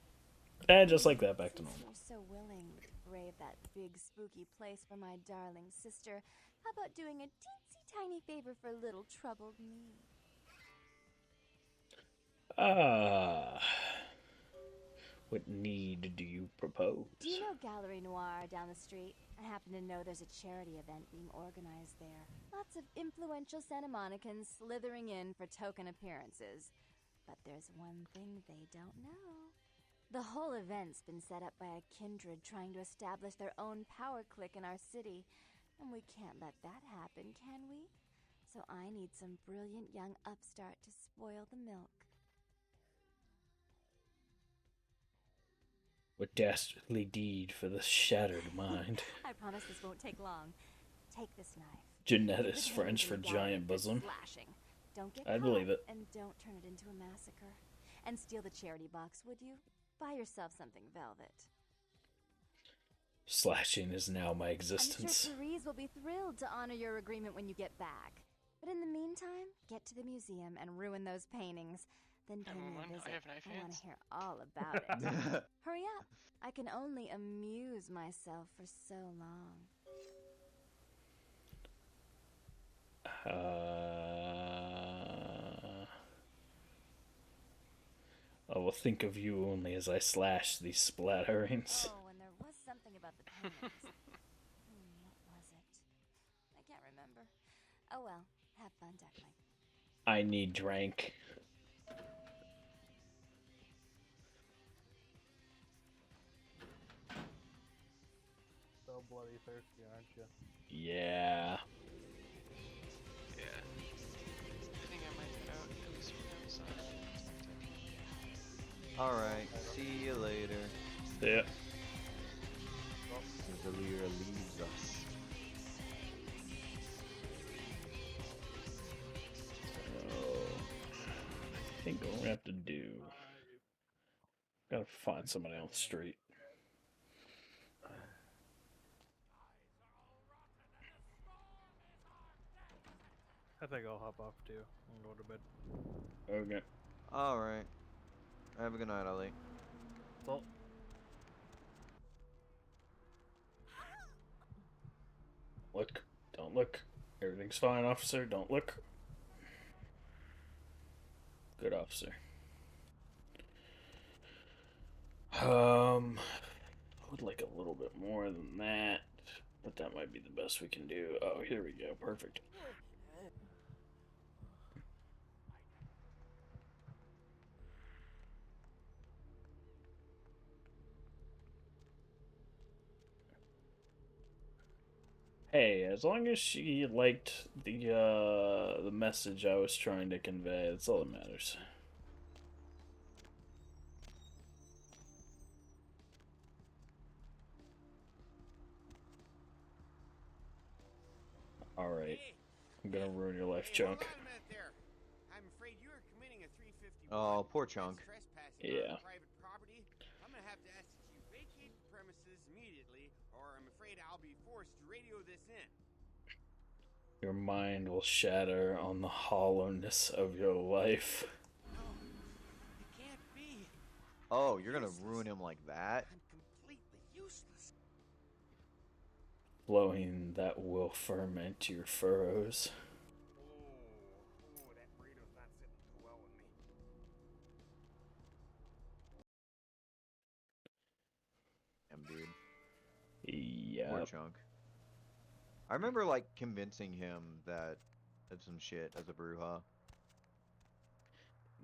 And just like that, back to Since normal. you're so willing to brave that big spooky place for my darling sister, how about doing a teensy tiny favor for little troubled me? What need do you propose? Do you know Gallery Noir down the street? I happen to know there's a charity event being organized there. Lots of influential Santa Monicans slithering in for token appearances. But there's one thing they don't know. The whole event's been set up by a kindred trying to establish their own power clique in our city. And we can't let that happen, can we? So I need some brilliant young upstart to spoil the milk. What dastardly deed for the shattered mind? I promise this won't take long. Take this knife. Jeanette is Put French hands in for the gallery giant for bosom. slashing. Don't get I'd caught, believe it. and don't turn it into a massacre. And steal the charity box, would you? Buy yourself something velvet. Slashing is now my I'm existence. sure Therese will be thrilled to honor your agreement when you get back. But in the meantime, get to the museum and ruin those paintings. Then pay me a Moment, visit. I have knife I want hands. to hear all about it. Hurry up. I can only amuse myself for so long. I will think of you only as I slash these splatterings. Oh, and there was something about the paintings. What was it? I can't remember. Oh well, have fun, Duckling. I need drank. So bloody thirsty, aren't you? Yeah. Yeah. I think I might head out at least from the outside. Alright, see you later. Yeah. Cavalier leaves us. I think what we're gonna have to do. Gotta find somebody on the street. I think I'll hop off too and go to bed. Okay. Alright. Have a good night, Ali. Well, Look. Don't look. Everything's fine, officer. Don't look. Good officer. I would like a little bit more than that, but that might be the best we can do. Oh, here we go. Perfect. Hey, as long as she liked the message I was trying to convey, that's all that matters. Alright. Hey, I'm gonna ruin your life, hey, hold Chunk. on a minute there. I'm afraid you are committing a 351. Oh, poor That's Chunk. trespassing Yeah. on private property. I'm gonna have to ask that you vacate the premises immediately, or I'm afraid I'll be forced to radio this in. Your mind will shatter on the hollowness of your life. No, it can't be. Oh, I'm you're gonna useless. ruin him like that? I'm completely useless. Flowing that will ferment your furrows. Oh, that burrito's not sitting too well with me. Damn, dude. Poor Yep. Chunk. I remember, like, convincing him that of some shit as a Bruja.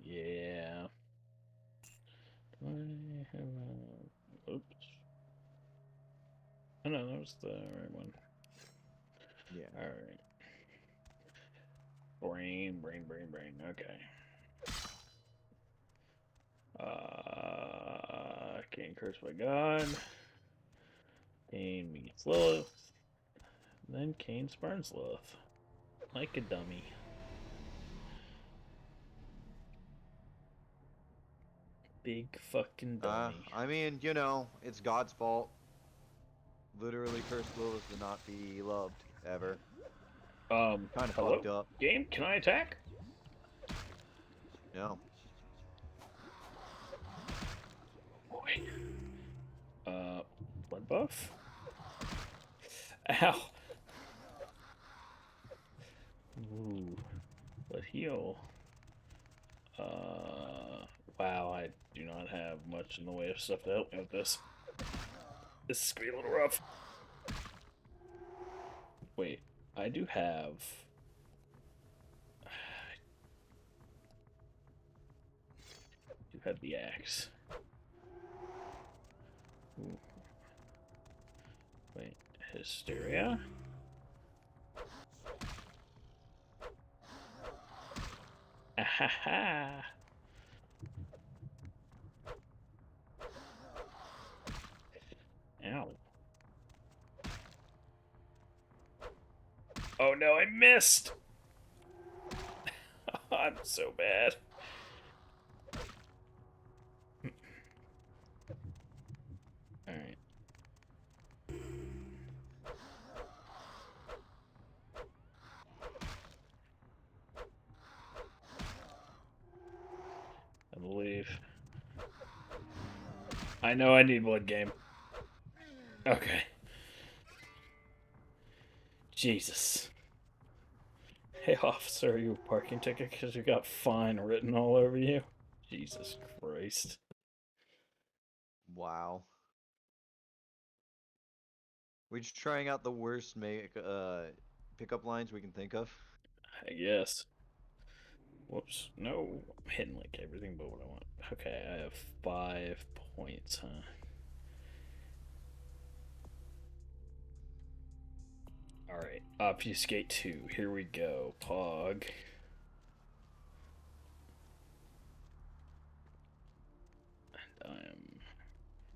Yeah. Do I have a... Oops. Oh no, that was the right one. Yeah. Alright. Brain. Okay. Cain cursed by God. Cain meets Lilith. Then Cain spurns Lilith. Like a dummy. Big fucking dummy. I mean, you know, it's God's fault. Literally cursed Lilith to not be loved, ever. Kind of Hello? fucked up. Game, can I attack? No. Boy. Blood buff? Ow. Ooh. But heal. Wow, I do not have much in the way of stuff to help me with this. This is gonna be a little rough. Wait, I do have... I do have the axe. Ooh. Wait, Hysteria? Ahaha! Ow. Oh no, I missed! I'm so bad. Alright. I believe. I know I need blood game. Okay. Jesus. Hey, officer, are you a parking ticket because you got fine written all over you? Jesus Christ. Wow. We're just trying out the worst pickup lines we can think of. I guess. Whoops. No. I'm hitting like everything but what I want. Okay, I have 5 points, huh? Alright. Obfuscate 2. Here we go. Pog. And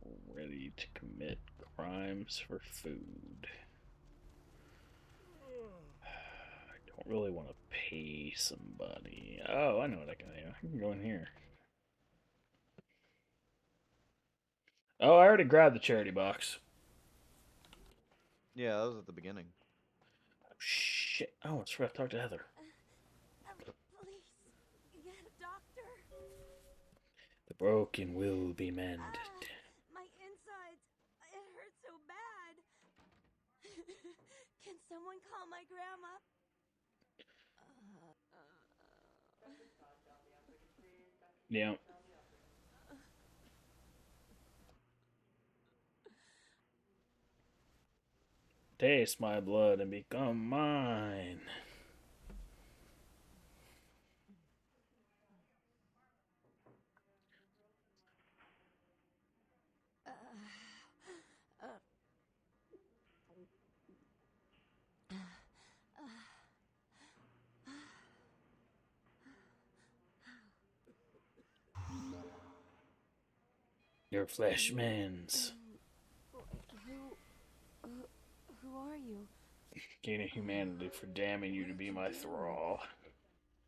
I am ready to commit crimes for food. I don't really want to pay somebody. Oh, I know what I can do. I can go in here. Oh, I already grabbed the charity box. Yeah, that was at the beginning. Oh, shit. Oh, I forgot to talk to Heather. Please, get a doctor. The broken will be mended. My insides, it hurts so bad. Can someone call my grandma? Yeah. Taste my blood and become mine. Your flesh mends. Who are you? Gain of humanity for damning you to be my thrall.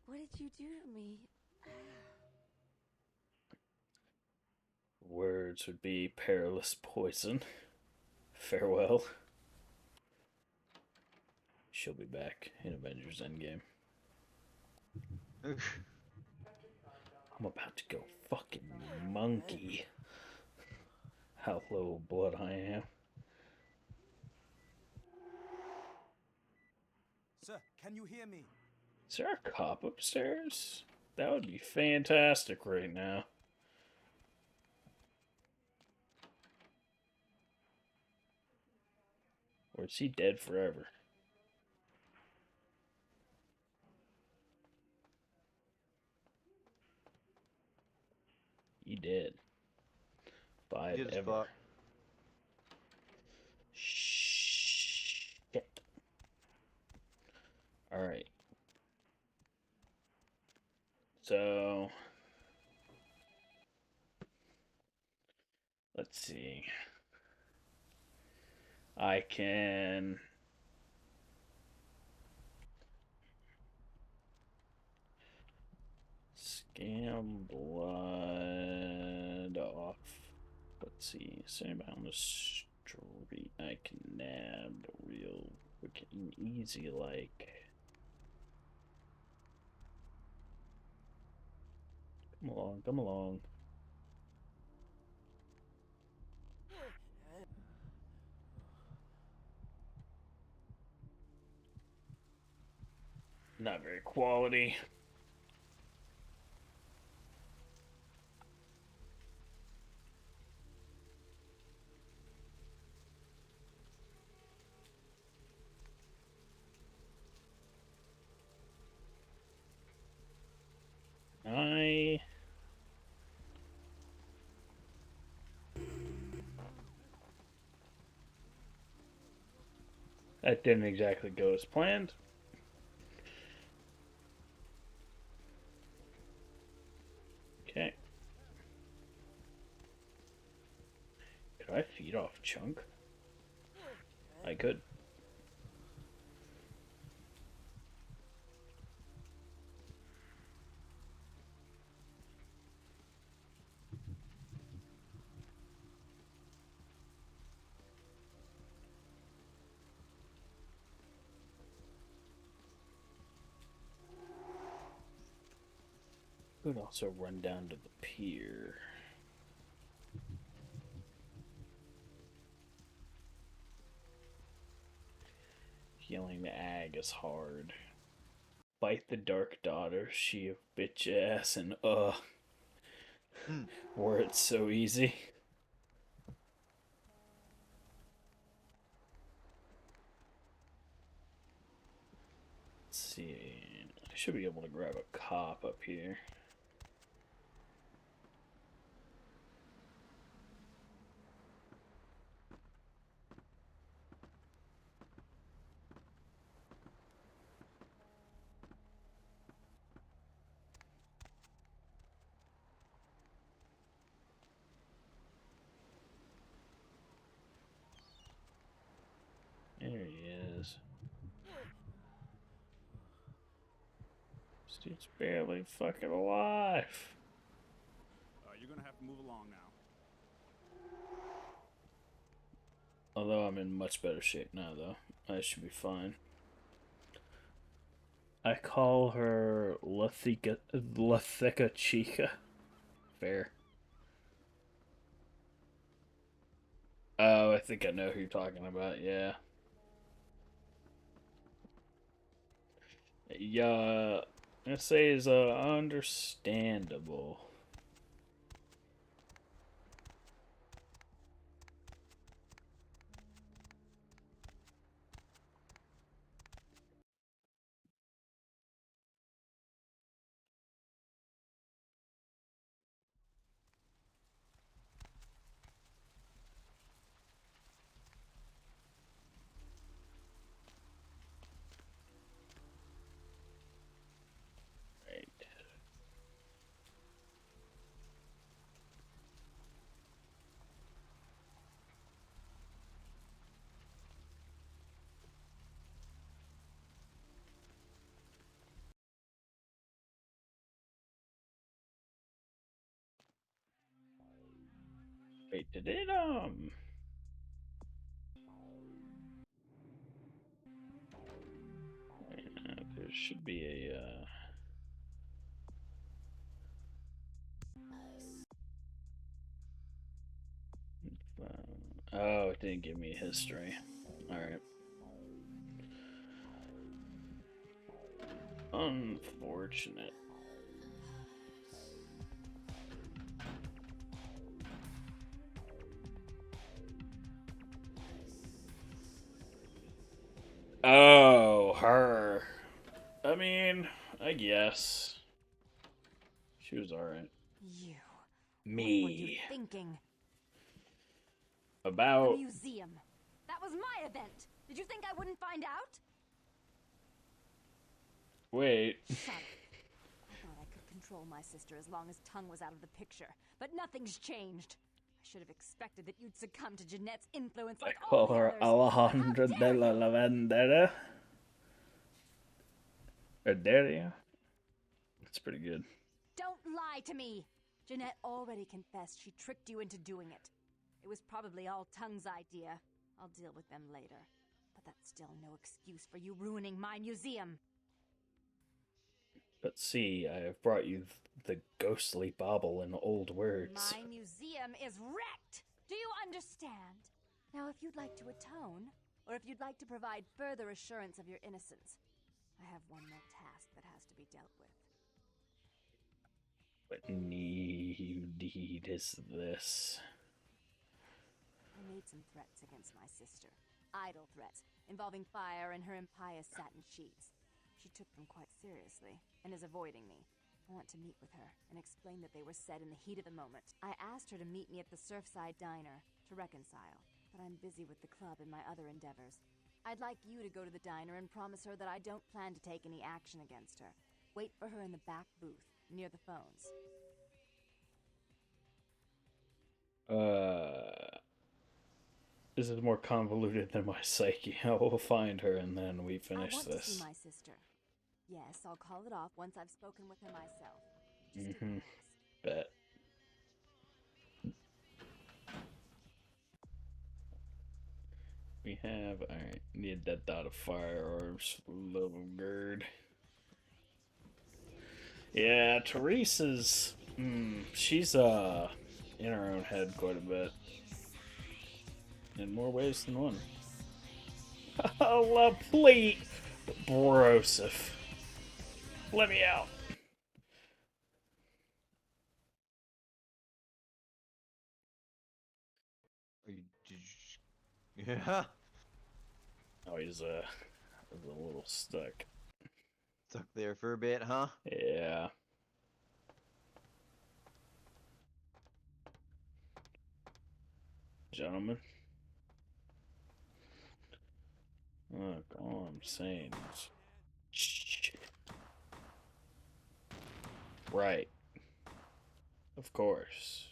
What did you do to me? Words would be perilous poison. Farewell. She'll be back in Avengers Endgame. I'm about to go fucking monkey. How low blood I am. Sir, can you hear me? Is there a cop upstairs? That would be fantastic right now. Or is he dead forever? He dead. Bye Get his ever. fuck. Shit. Alright. So let's see. I can scam blood off. Let's see. Say about on the street. I can nab real quick and easy like. Come along, come along. Not very quality. That didn't exactly go as planned. Okay. Could I feed off Chunk? I could. Could also run down to the pier. Healing the ag is hard. Fight the Dark Daughter, she a bitch ass, and were it so easy. Let's see. I should be able to grab a cop up here. There he is. This dude's barely fucking alive. You're gonna have to move along now. Although I'm in much better shape now, though. I should be fine. I call her Lathika Chica. Fair. Oh, I think I know who you're talking about, yeah. Yeah, I say is understandable. Right. Did it, there should be a, oh, it didn't give me history. Alright. Unfortunate. Oh, her. I mean, I guess. She was alright. You. Me. What were you thinking? The About. museum. That was my event. Did you think I wouldn't find out? Wait. Shut up. I thought I could control my sister as long as Tongue was out of the picture, but nothing's changed. I should have expected that you'd succumb to Jeanette's influence like all Call the her others. Alejandra de la Lavandera. Or Daria. That's pretty good. Don't lie to me! Jeanette already confessed she tricked you into doing it. It was probably all Tongue's idea. I'll deal with them later. But that's still no excuse for you ruining my museum. But see, I have brought you the ghostly bauble in old words. My museum is wrecked! Do you understand? Now, if you'd like to atone, or if you'd like to provide further assurance of your innocence, I have one more task that has to be dealt with. What need is this? I made some threats against my sister. Idle threats, involving fire and her impious satin sheets. She took them quite seriously, and is avoiding me. I want to meet with her, and explain that they were said in the heat of the moment. I asked her to meet me at the Surfside Diner, to reconcile, but I'm busy with the club and my other endeavors. I'd like you to go to the diner and promise her that I don't plan to take any action against her. Wait for her in the back booth, near the phones. This is more convoluted than my psyche. I will find her and then we finish I want this. to see my sister. Yes, I'll call it off once I've spoken with her myself. Just a Mm-hmm. promise. Bet. We have, alright, need that dot of fire orbs, love of Gerd. Yeah, Teresa's, she's, in her own head quite a bit. In more ways than one. La plate! Broseph. Let me out. Are you, yeah. Oh, he's a little stuck. Stuck there for a bit, huh? Yeah. Gentlemen. Look, all I'm saying is... Shit. Right. Of course.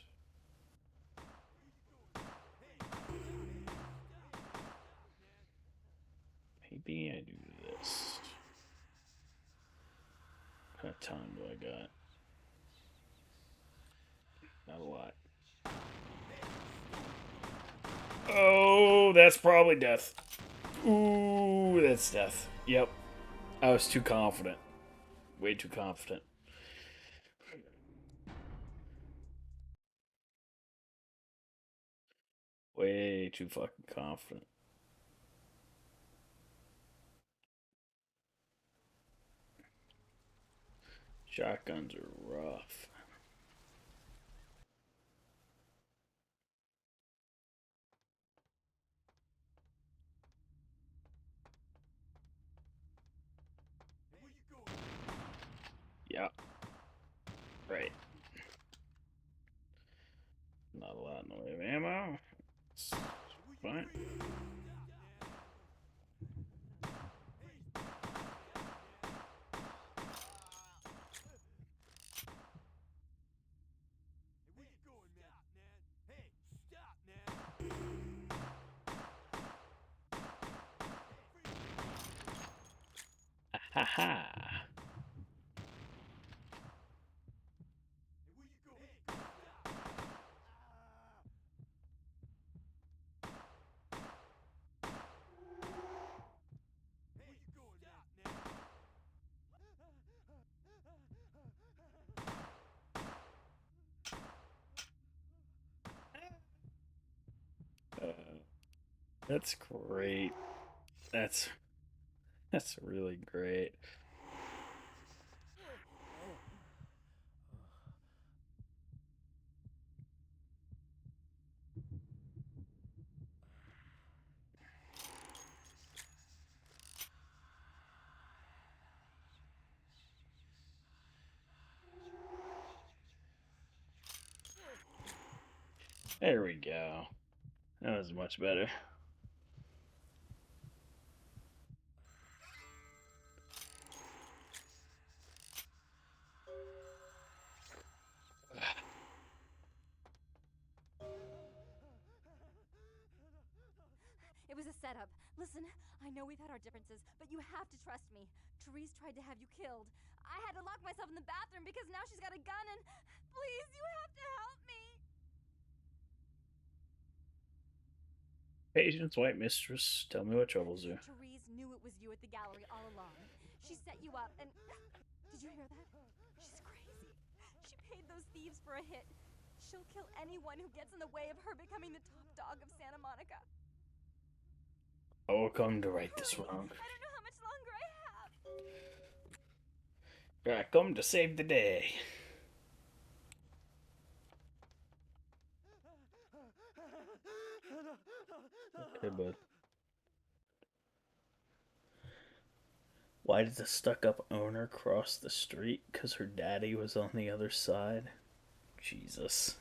Maybe I do this. What kind of time do I got? Not a lot. Oh, that's probably death. Ooh, that's death. Yep. I was too confident. Way too confident. Way too fucking confident. Shotguns are rough. Yep. Right. Not a lot in the way of ammo. It's fine. Ha ha. That's great. That's really great. There we go. That was much better. It was a setup. Listen, I know we've had our differences, but you have to trust me. Therese tried to have you killed. I had to lock myself in the bathroom because now she's got a gun and... Please, you have to help me! Patience, white mistress, tell me what troubles you. Therese knew it was you at the gallery all along. She set you up and... Did you hear that? She's crazy. She paid those thieves for a hit. She'll kill anyone who gets in the way of her becoming the top dog of Santa Monica. I will come to right this wrong. I don't know how much longer I have. I come to save the day. Okay, bud. Why did the stuck-up owner cross the street? Because her daddy was on the other side? Jesus.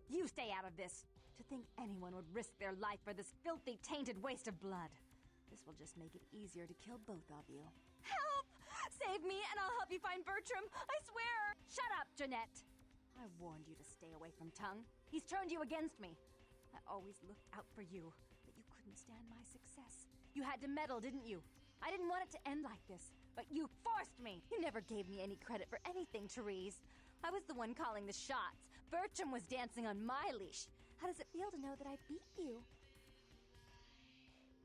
You stay out of this. To think anyone would risk their life for this filthy, tainted waste of blood. This will just make it easier to kill both of you. Help! Save me and I'll help you find Bertram. I swear! Shut up, Jeanette. I warned you to stay away from Tongue. He's turned you against me. I always looked out for you, but you couldn't stand my success. You had to meddle, didn't you? I didn't want it to end like this, but you forced me. You never gave me any credit for anything, Therese. I was the one calling the shots. Bertram was dancing on my leash. How does it feel to know that I beat you?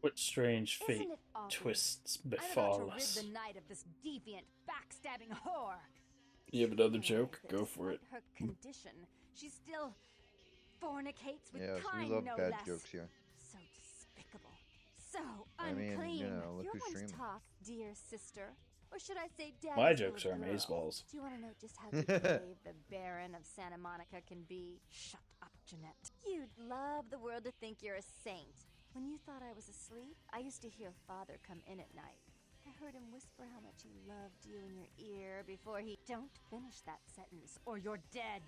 What strange fate Isn't it obvious? twists I'm about befall to rid us. the night of this deviant, backstabbing whore. You have another Realize joke? that Go for it. despite her condition, she still fornicates with Yes, kind, we love no bad less. jokes here. So despicable. So I mean, unclean. you know, look You're who's one streaming. to talk, dear sister. Or should I say daddy's My jokes little are girl? amazeballs. Do you want to know just how depraved the Baron of Santa Monica can be? Shut up, Jeanette. You'd love the world to think you're a saint. When you thought I was asleep, I used to hear Father come in at night. I heard him whisper how much he loved you in your ear before he... Don't finish that sentence, or you're dead.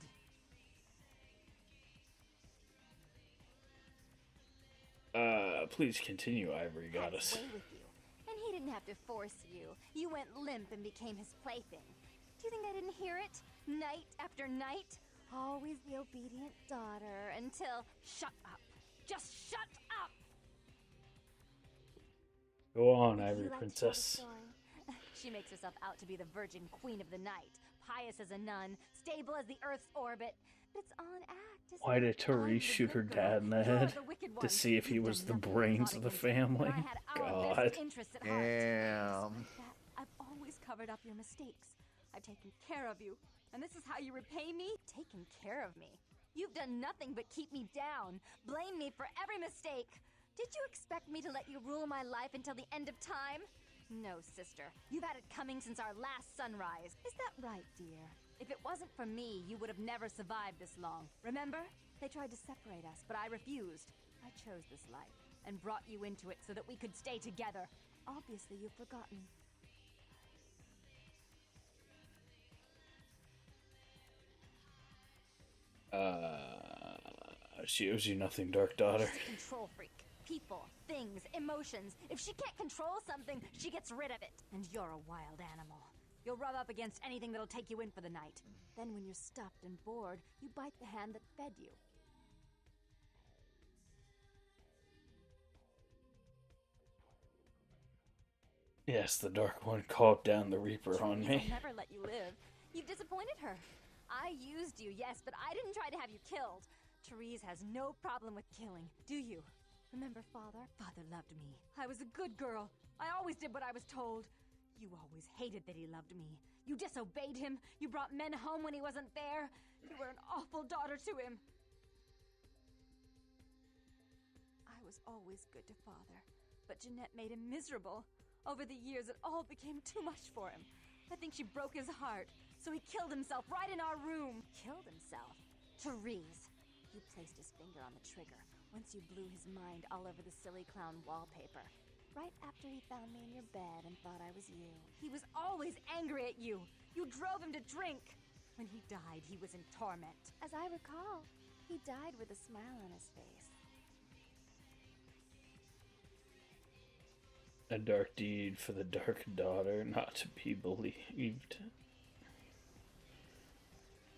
Please continue, Ivory Had Goddess. his way with you. And he didn't have to force you. You went limp and became his plaything. Do you think I didn't hear it? Night after night? Always the obedient daughter until... Shut up. Just shut up! Go on, Would Ivory you like to tell the Princess. story? She makes herself out to be the virgin queen of the night. Pious as a nun, stable as the Earth's orbit. But it's all an act, isn't Why it? did I'm Therese the shoot her good girl. dad in the You're head? the wicked To one. see if he You've was done the nothing brains of the plotting against me when family? I had our God. vested interests at heart. Damn. Despite that, I've always covered up your mistakes. I've taken care of you. And this is how you repay me? Taking care of me. You've done nothing but keep me down. Blame me for every mistake. Did you expect me to let you rule my life until the end of time? No, sister. You've had it coming since our last sunrise. Is that right, dear? If it wasn't for me, you would have never survived this long. Remember? They tried to separate us, but I refused. I chose this life and brought you into it so that we could stay together. Obviously, you've forgotten. She owes you nothing, Dark Daughter. She's a control freak. People, things, emotions. If she can't control something, she gets rid of it. And you're a wild animal. You'll rub up against anything that'll take you in for the night. Then when you're stuffed and bored, you bite the hand that fed you. Yes, the Dark One called down the Reaper on Therese me. will never let you live. You've disappointed her. I used you, yes, but I didn't try to have you killed. Therese has no problem with killing, do you? Remember Father? Father loved me. I was a good girl. I always did what I was told. You always hated that he loved me. You disobeyed him. You brought men home when he wasn't there. You were an awful daughter to him. I was always good to Father, but Jeanette made him miserable. Over the years, it all became too much for him. I think she broke his heart, so he killed himself right in our room. Killed himself? Therese, you placed his finger on the trigger once you blew his mind all over the silly clown wallpaper. Right after he found me in your bed and thought I was you. He was always angry at you. You drove him to drink. When he died, he was in torment. As I recall, he died with a smile on his face. A dark deed for the Dark Daughter, not to be believed.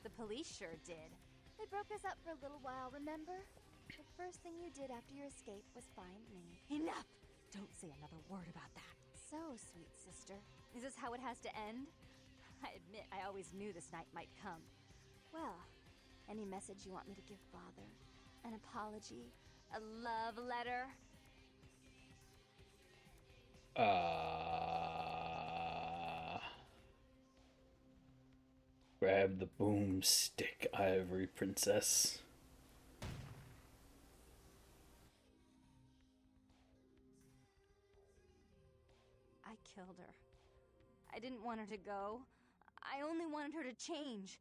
The police sure did. They broke us up for a little while, remember? The first thing you did after your escape was find me. Enough! Don't say another word about that. So, sweet sister, is this how it has to end? I admit I always knew this night might come. Well, any message you want me to give Father? An apology? A love letter? Grab the boomstick, Ivory Princess. I killed her. I didn't want her to go. I only wanted her to change.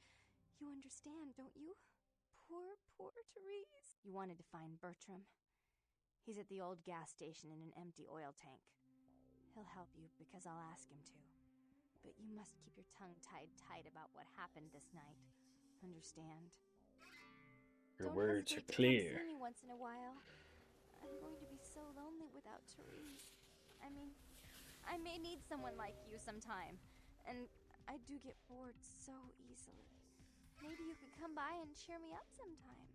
You understand, don't you? Poor, poor Therese. You wanted to find Bertram. He's at the old gas station in an empty oil tank. He'll help you because I'll ask him to. But you must keep your tongue tied tight about what happened this night. Understand? Your Don't words are hesitate to clear. come see me once in a while. I'm going to be so lonely without Therese. I mean, I may need someone like you sometime. And I do get bored so easily. Maybe you could come by and cheer me up sometime.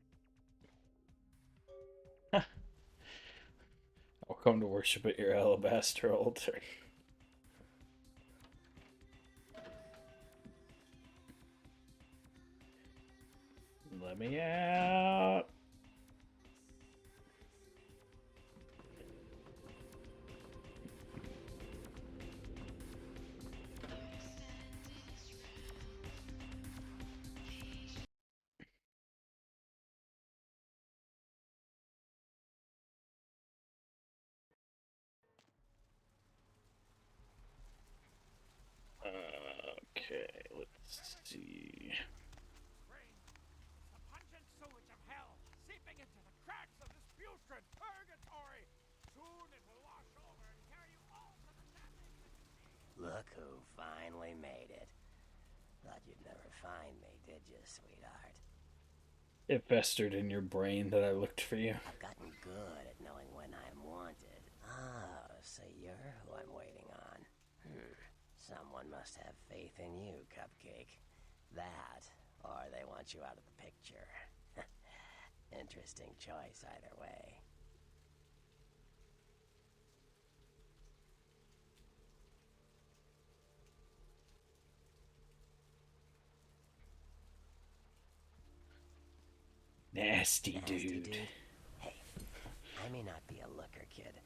I'll come to worship at your alabaster altar. Let me out. Okay, let's see. The pungent sewage of hell seeping into the cracks of this putrid purgatory. Soon it will wash over and carry you all to the nothingness. Look who finally made it. Thought you'd never find me, did you, sweetheart? It festered in your brain that I looked for you. I've gotten good at knowing when I'm wanted. Oh, so you're who I'm waiting on. Someone must have faith in you, Cupcake. That, or they want you out of the picture. Interesting choice either way. Nasty dude. Hey, I may not be a looker, kid,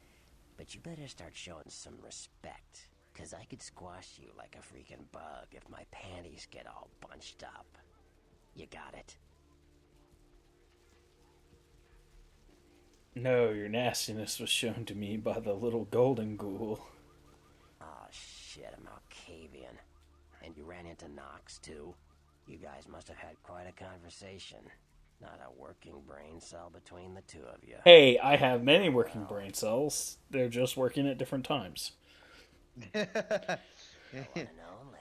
but you better start showing some respect. 'Cause I could squash you like a freaking bug if my panties get all bunched up. You got it? No, your nastiness was shown to me by the little golden ghoul. Oh shit, I'm Malkavian. And you ran into Knox too? You guys must have had quite a conversation. Not a working brain cell between the two of you. Hey, I have many working brain cells. They're just working at different times.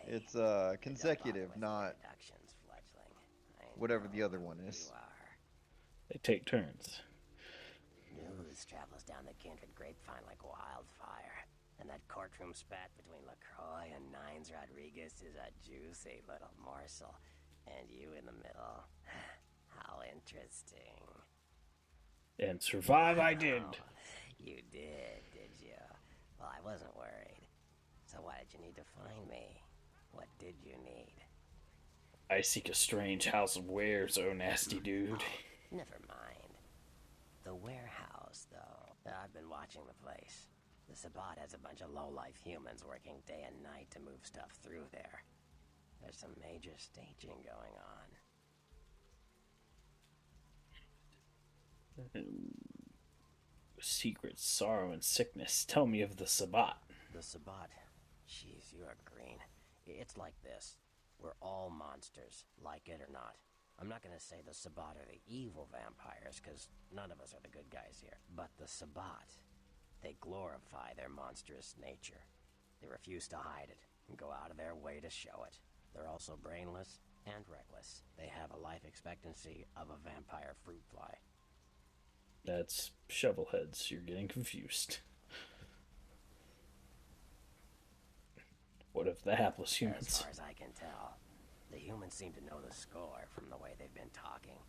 It's consecutive, not whatever the other one is. They take turns. News travels down the kindred grapevine like wildfire. And that courtroom spat between LaCroix and Nines Rodriguez is a juicy little morsel. And you in the middle. How interesting. And survive I did. Oh, you did you? Well, I wasn't worried. So why did you need to find me? What did you need? I seek a strange house of wares, oh nasty dude. Oh, never mind. The warehouse, though. I've been watching the place. The Sabbat has a bunch of low-life humans working day and night to move stuff through there. There's some major staging going on. Secret sorrow and sickness. Tell me of the Sabbat. The Sabbat. Jeez, you are green. It's like this. We're all monsters, like it or not. I'm not gonna say the Sabbat are the evil vampires, because none of us are the good guys here. But the Sabbat, they glorify their monstrous nature. They refuse to hide it, and go out of their way to show it. They're also brainless and reckless. They have a life expectancy of a vampire fruit fly. That's shovelheads. You're getting confused. What of the hapless humans? As far as I can tell, the humans seem to know the score from the way they've been talking.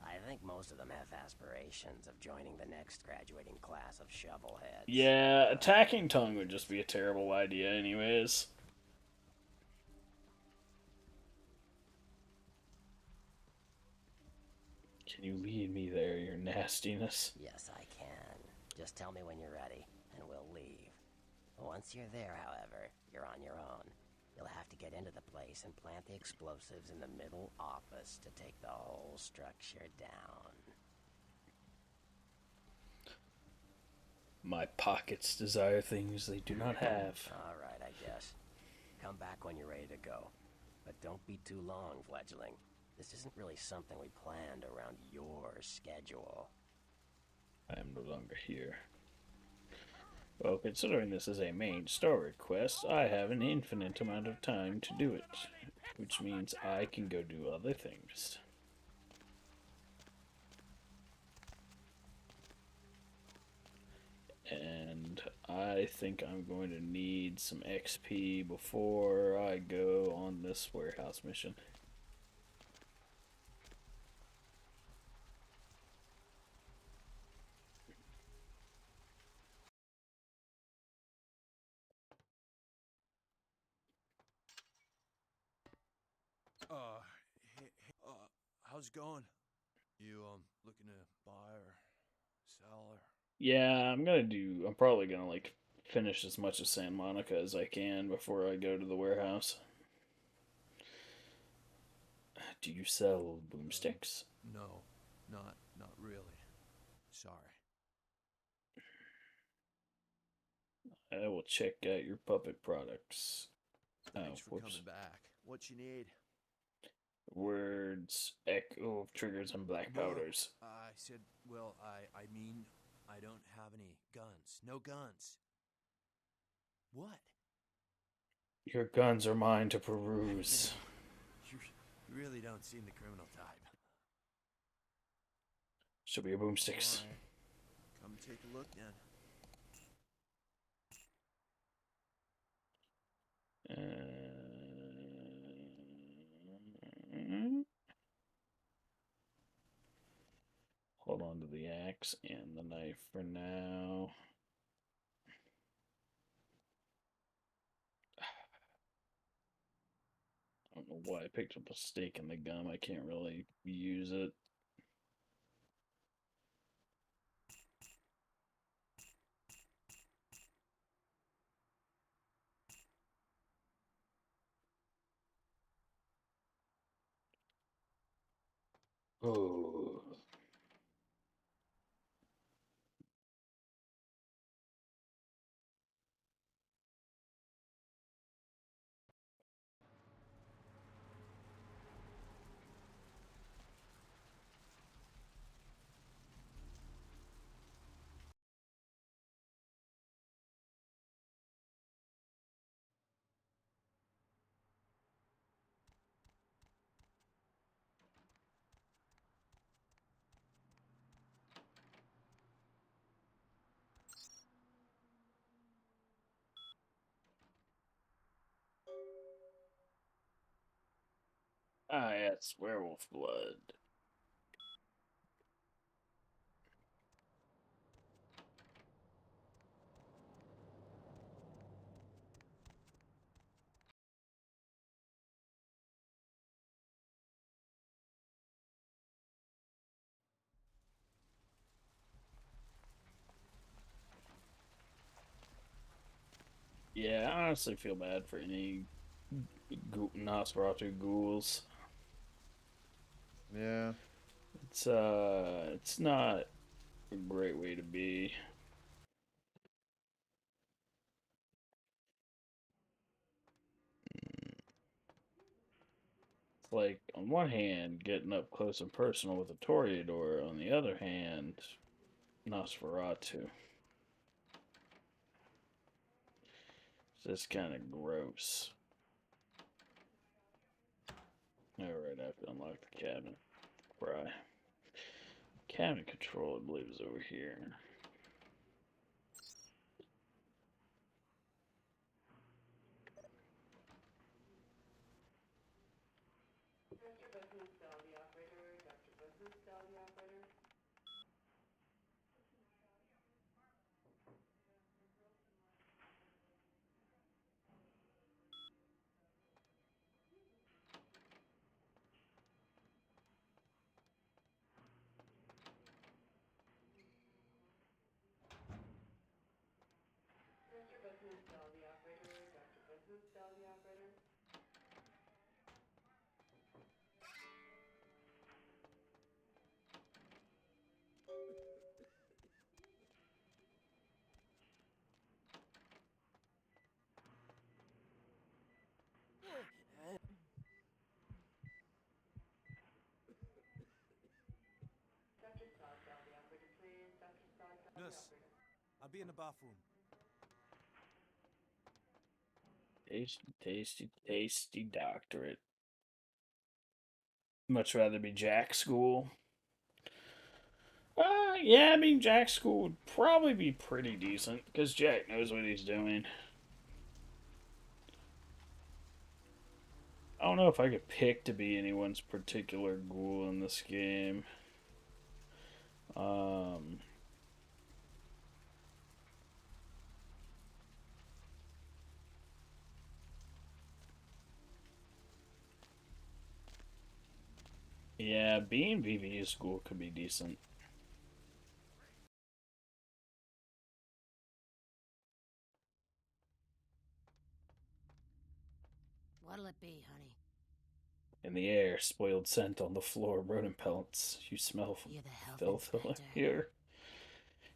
I think most of them have aspirations of joining the next graduating class of shovelheads. Yeah, attacking tongue would just be a terrible idea anyways. Can you lead me there, your nastiness? Yes, I can. Just tell me when you're ready, and we'll leave. Once you're there, however, you're on your own. You'll have to get into the place and plant the explosives in the middle office to take the whole structure down. My pockets desire things they do not have. All right, I guess. Come back when you're ready to go. But don't be too long, fledgling. This isn't really something we planned around your schedule. I am no longer here. Well, considering this is a main story quest, I have an infinite amount of time to do it, which means I can go do other things. And I think I'm going to need some XP before I go on this warehouse mission. How's it going? You, looking to buy or sell or... Yeah, I'm probably gonna, like, finish as much of Santa Monica as I can before I go to the warehouse. Do you sell boomsticks? No, not really. Sorry. I will check out your puppet products. Thanks for whoops. coming back. What you need? Words, echo of triggers, and black powders. I said, well, I mean, I don't have any guns. No guns. What? Your guns are mine to peruse. You really don't seem the criminal type. Should be a boomsticks. Right. Come take a look then. Hold on to the axe and the knife for now. I don't know why I picked up a steak and the gum. I can't really use it. Oh. Ah, yeah, it's werewolf blood. Yeah, I honestly feel bad for any Nosferatu ghouls. Yeah. It's not a great way to be. It's like, on one hand, getting up close and personal with a Toreador, on the other hand, Nosferatu. It's just kind of gross. Alright, I have to unlock the cabinet. Right. Cabinet control, I believe, is over here. Nurse, I'll be in the bathroom. Tasty, tasty, tasty doctorate. Much rather be Jack School. Yeah, I mean, Jack School would probably be pretty decent, because Jack knows what he's doing. I don't know if I could pick to be anyone's particular ghoul in this game. Um, yeah, being VVU's ghoul could be decent. What'll it be, honey? In the air, spoiled scent on the floor, rodent pellets. You smell You're the health filth inspector. here.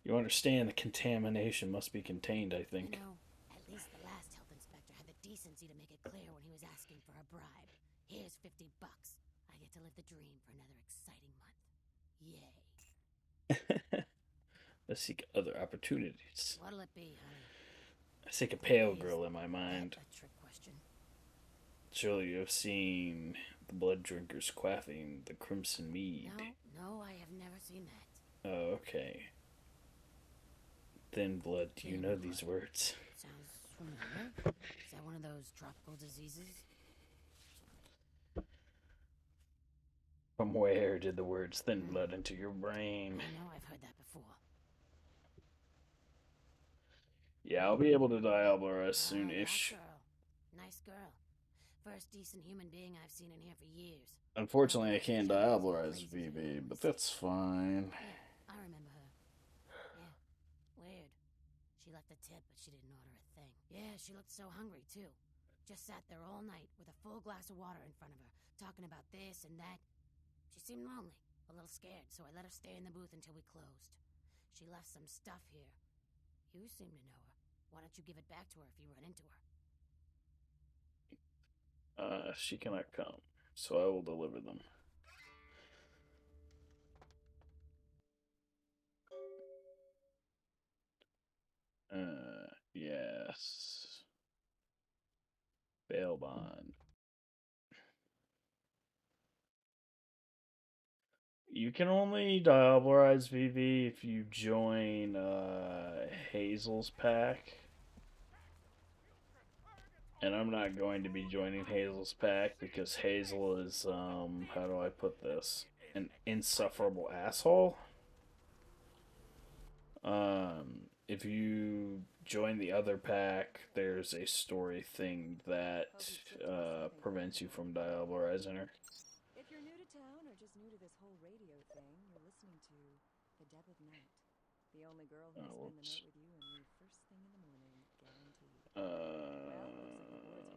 You understand the contamination must be contained, I think. You know, at least the last health inspector had the decency to make it clear when he was asking for a bribe. Here's $50. I get to live the dream for another exciting month. Yay. Let's seek other opportunities. What'll it be, honey? I seek a pale girl in my mind. A trick question. Surely you have seen the blood drinkers quaffing the crimson mead. No, I have never seen that. Oh, okay. Thin blood, do you know these words? Sounds familiar. Is that one of those tropical diseases? From where did the words thin blood enter your brain? I know I've heard that before. Yeah, I'll be able to diabolize soon-ish. That girl. Nice girl. First decent human being I've seen in here for years. Unfortunately, I can't diabolize VV, but that's fine. Yeah, I remember her. Yeah, weird. She left a tip, but she didn't order a thing. Yeah, she looked so hungry, too. Just sat there all night with a full glass of water in front of her, talking about this and that. She seemed lonely, a little scared, so I let her stay in the booth until we closed. She left some stuff here. You seem to know her. Why don't you give it back to her if you run into her? She cannot come, so I will deliver them. Yes. Bail bond. You can only diabolize VV if you join Hazel's pack. And I'm not going to be joining Hazel's pack because Hazel is, how do I put this? An insufferable asshole. If you join the other pack, there's a story thing that prevents you from diablerizing her. If you're new to town or just new to this whole radio thing, you're listening to The Deb of Night. The only girl who'll spend the night with you and leave first thing in the morning, guaranteed. Well, looks like the board's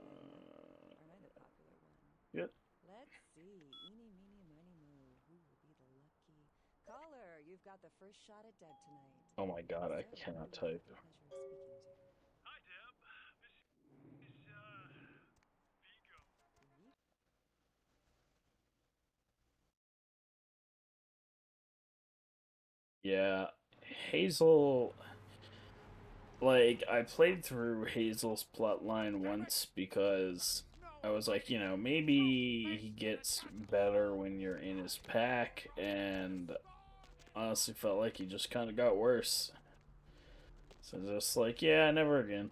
playing. Aren't I the popular one? Yep. Let's see. Eeny, meeny, miny, mo. Who will be the lucky caller? You've got the first shot at Deb tonight. Oh my god, I So, cannot who do you type. have the pleasure of speaking to? Hi, Deb. This is, Vigo. Yeah, Hazel. Like, I played through Hazel's plotline once because I was like, you know, maybe he gets better when you're in his pack, and honestly felt like he just kind of got worse. So just like, yeah, never again.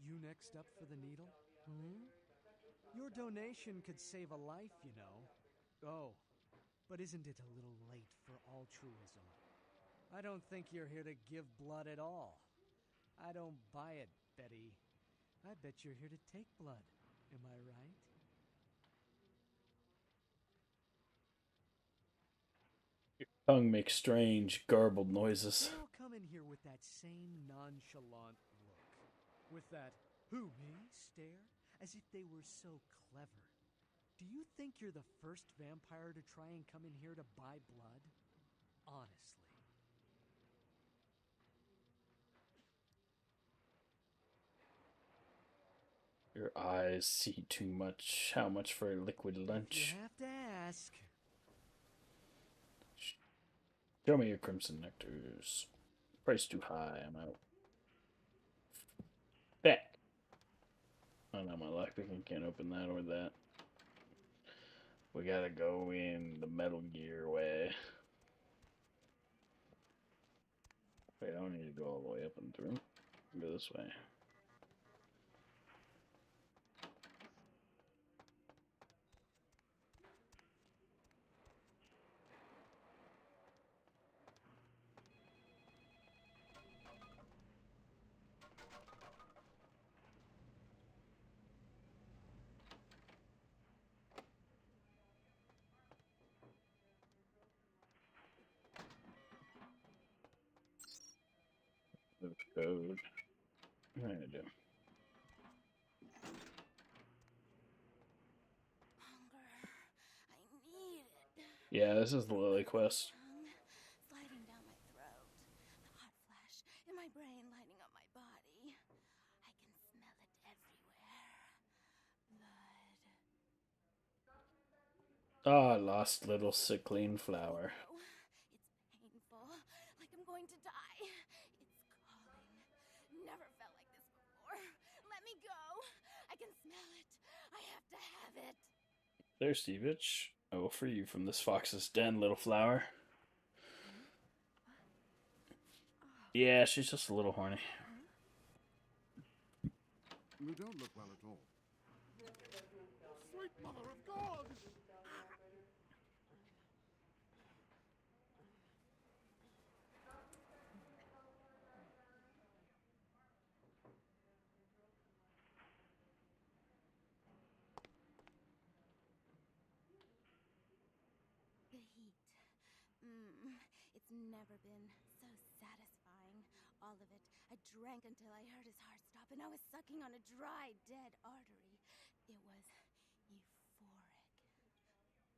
You next up for the needle? Hmm? Your donation could save a life, you know. Oh, but isn't it a little late for altruism? I don't think you're here to give blood at all. I don't buy it, Betty. I bet you're here to take blood. Am I right? Tongue makes strange, garbled noises. They all come in here with that same nonchalant look. With that, who, me, stare, as if they were so clever. Do you think you're the first vampire to try and come in here to buy blood? Honestly. Your eyes see too much. How much for a liquid lunch? If you have to ask. Show me your crimson nectars. Price too high, I'm out. Back. Oh no, my lockpicking can't open that or that. We gotta go in the Metal Gear way. Wait, I don't need to go all the way up and through. Go this way. Move code. What did I do? Hunger. I need it. Yeah, this is the Lily quest. Tongue sliding down my throat. The hot flash in my brain lighting up my body. I can smell it everywhere. Blood. Ah, lost little sickling flower. Oh, it's painful. Like I'm going to die. It's calling. Never felt like this before. Let me go. I can smell it. I have to have it. Thirsty, bitch. I will free you from this fox's den, little flower. Yeah, she's just a little horny. You don't look well at all. Sweet mother of God! It's never been so satisfying. All of it. I drank until I heard his heart stop, and I was sucking on a dry, dead artery. It was euphoric.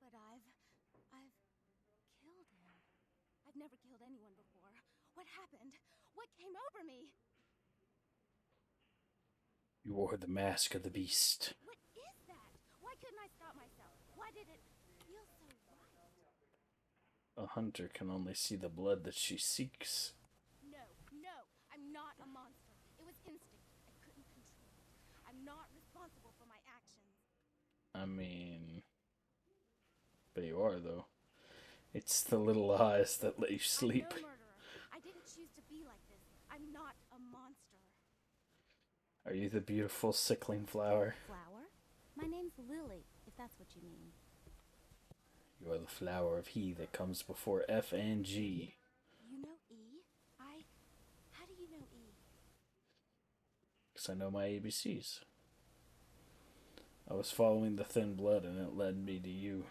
But I've killed him. I've never killed anyone before. What happened? What came over me? You wore the mask of the beast. What is that? Why couldn't I stop myself? Why did it feel so right? A hunter can only see the blood that she seeks. No, I'm not a monster. It was instinct. I couldn't control it. I'm not responsible for my actions. I mean, but you are, though. It's the little eyes that let you sleep. I'm no murderer. I didn't choose to be like this. I'm not a monster. Are you the beautiful sickling flower? Flower? My name's Lily, if that's what you mean. You are the flower of he that comes before F and G. You know E? How do you know E? Because I know my ABCs. I was following the thin blood and it led me to you.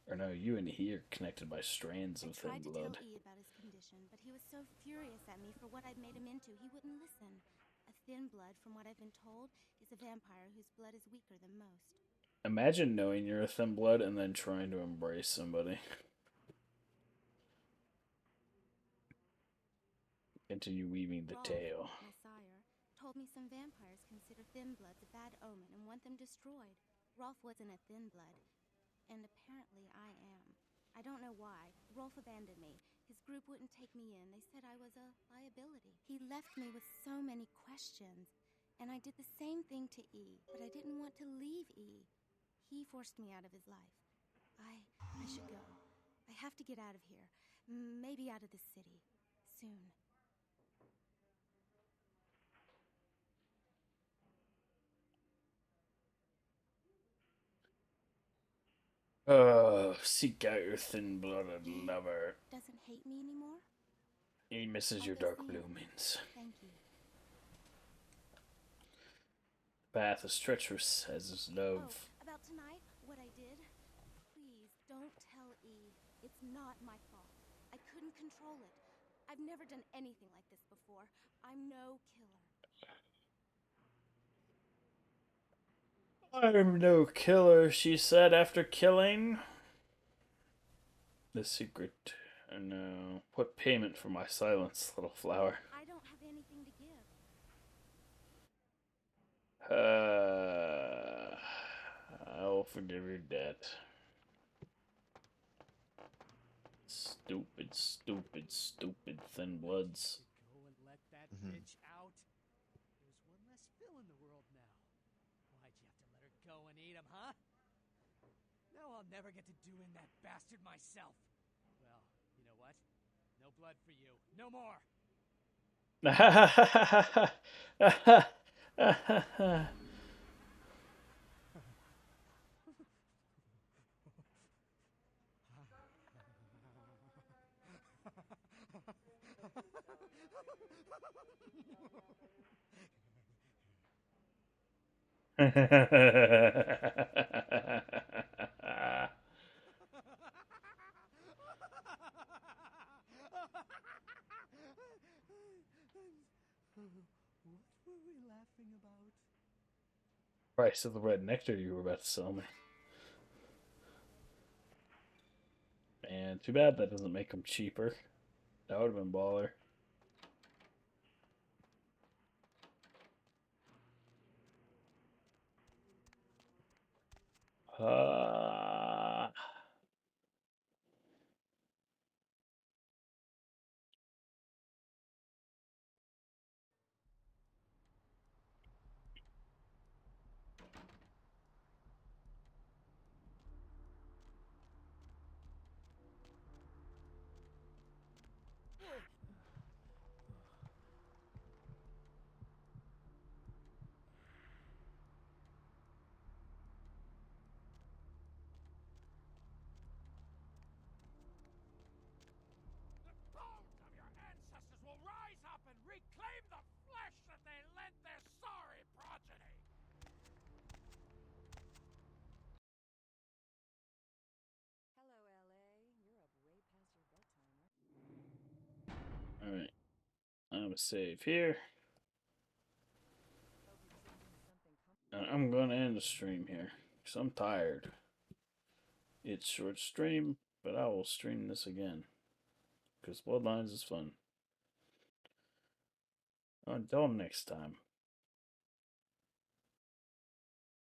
Or no, you and he are connected by strands of thin blood. I tried to tell E about his condition, but he was so furious at me for what I'd made him into, he wouldn't listen. A thin blood, from what I've been told, is a vampire whose blood is weaker than most. Imagine knowing you're a thin blood and then trying to embrace somebody. Continue weaving the tale. My sire told me some vampires consider thin bloods a bad omen and want them destroyed. Rolf wasn't a thin blood, and apparently I am. I don't know why. Rolf abandoned me. His group wouldn't take me in. They said I was a liability. He left me with so many questions, and I did the same thing to E, but I didn't want to leave E. He forced me out of his life. I should go. I have to get out of here. Maybe out of the city. Soon. Seek out your thin-blooded lover. Doesn't hate me anymore? He misses your dark bloomings. Thank you. The path is treacherous as is love. Oh, about tonight, what I did? Please, don't tell E. It's not my fault. I couldn't control it. I've never done anything like this before. I'm no killer. I'm no killer, she said after killing. The secret. No. What payment for my silence, little flower? I don't have anything to give. I'll forgive your debt. Stupid, stupid, stupid thin bloods. Go and let that bitch out. There's one less Phil in the world now. Why'd you have to let her go and eat him, huh? Now I'll never get to doing that bastard myself. Well, you know what? No blood for you. No more. What were we laughing about? Price of the red nectar you were about to sell me. And too bad that doesn't make them cheaper. That would have been baller. Alright. I'm gonna save here. I'm gonna end the stream here. Because I'm tired. It's short stream, but I will stream this again. Because Bloodlines is fun. Until next time.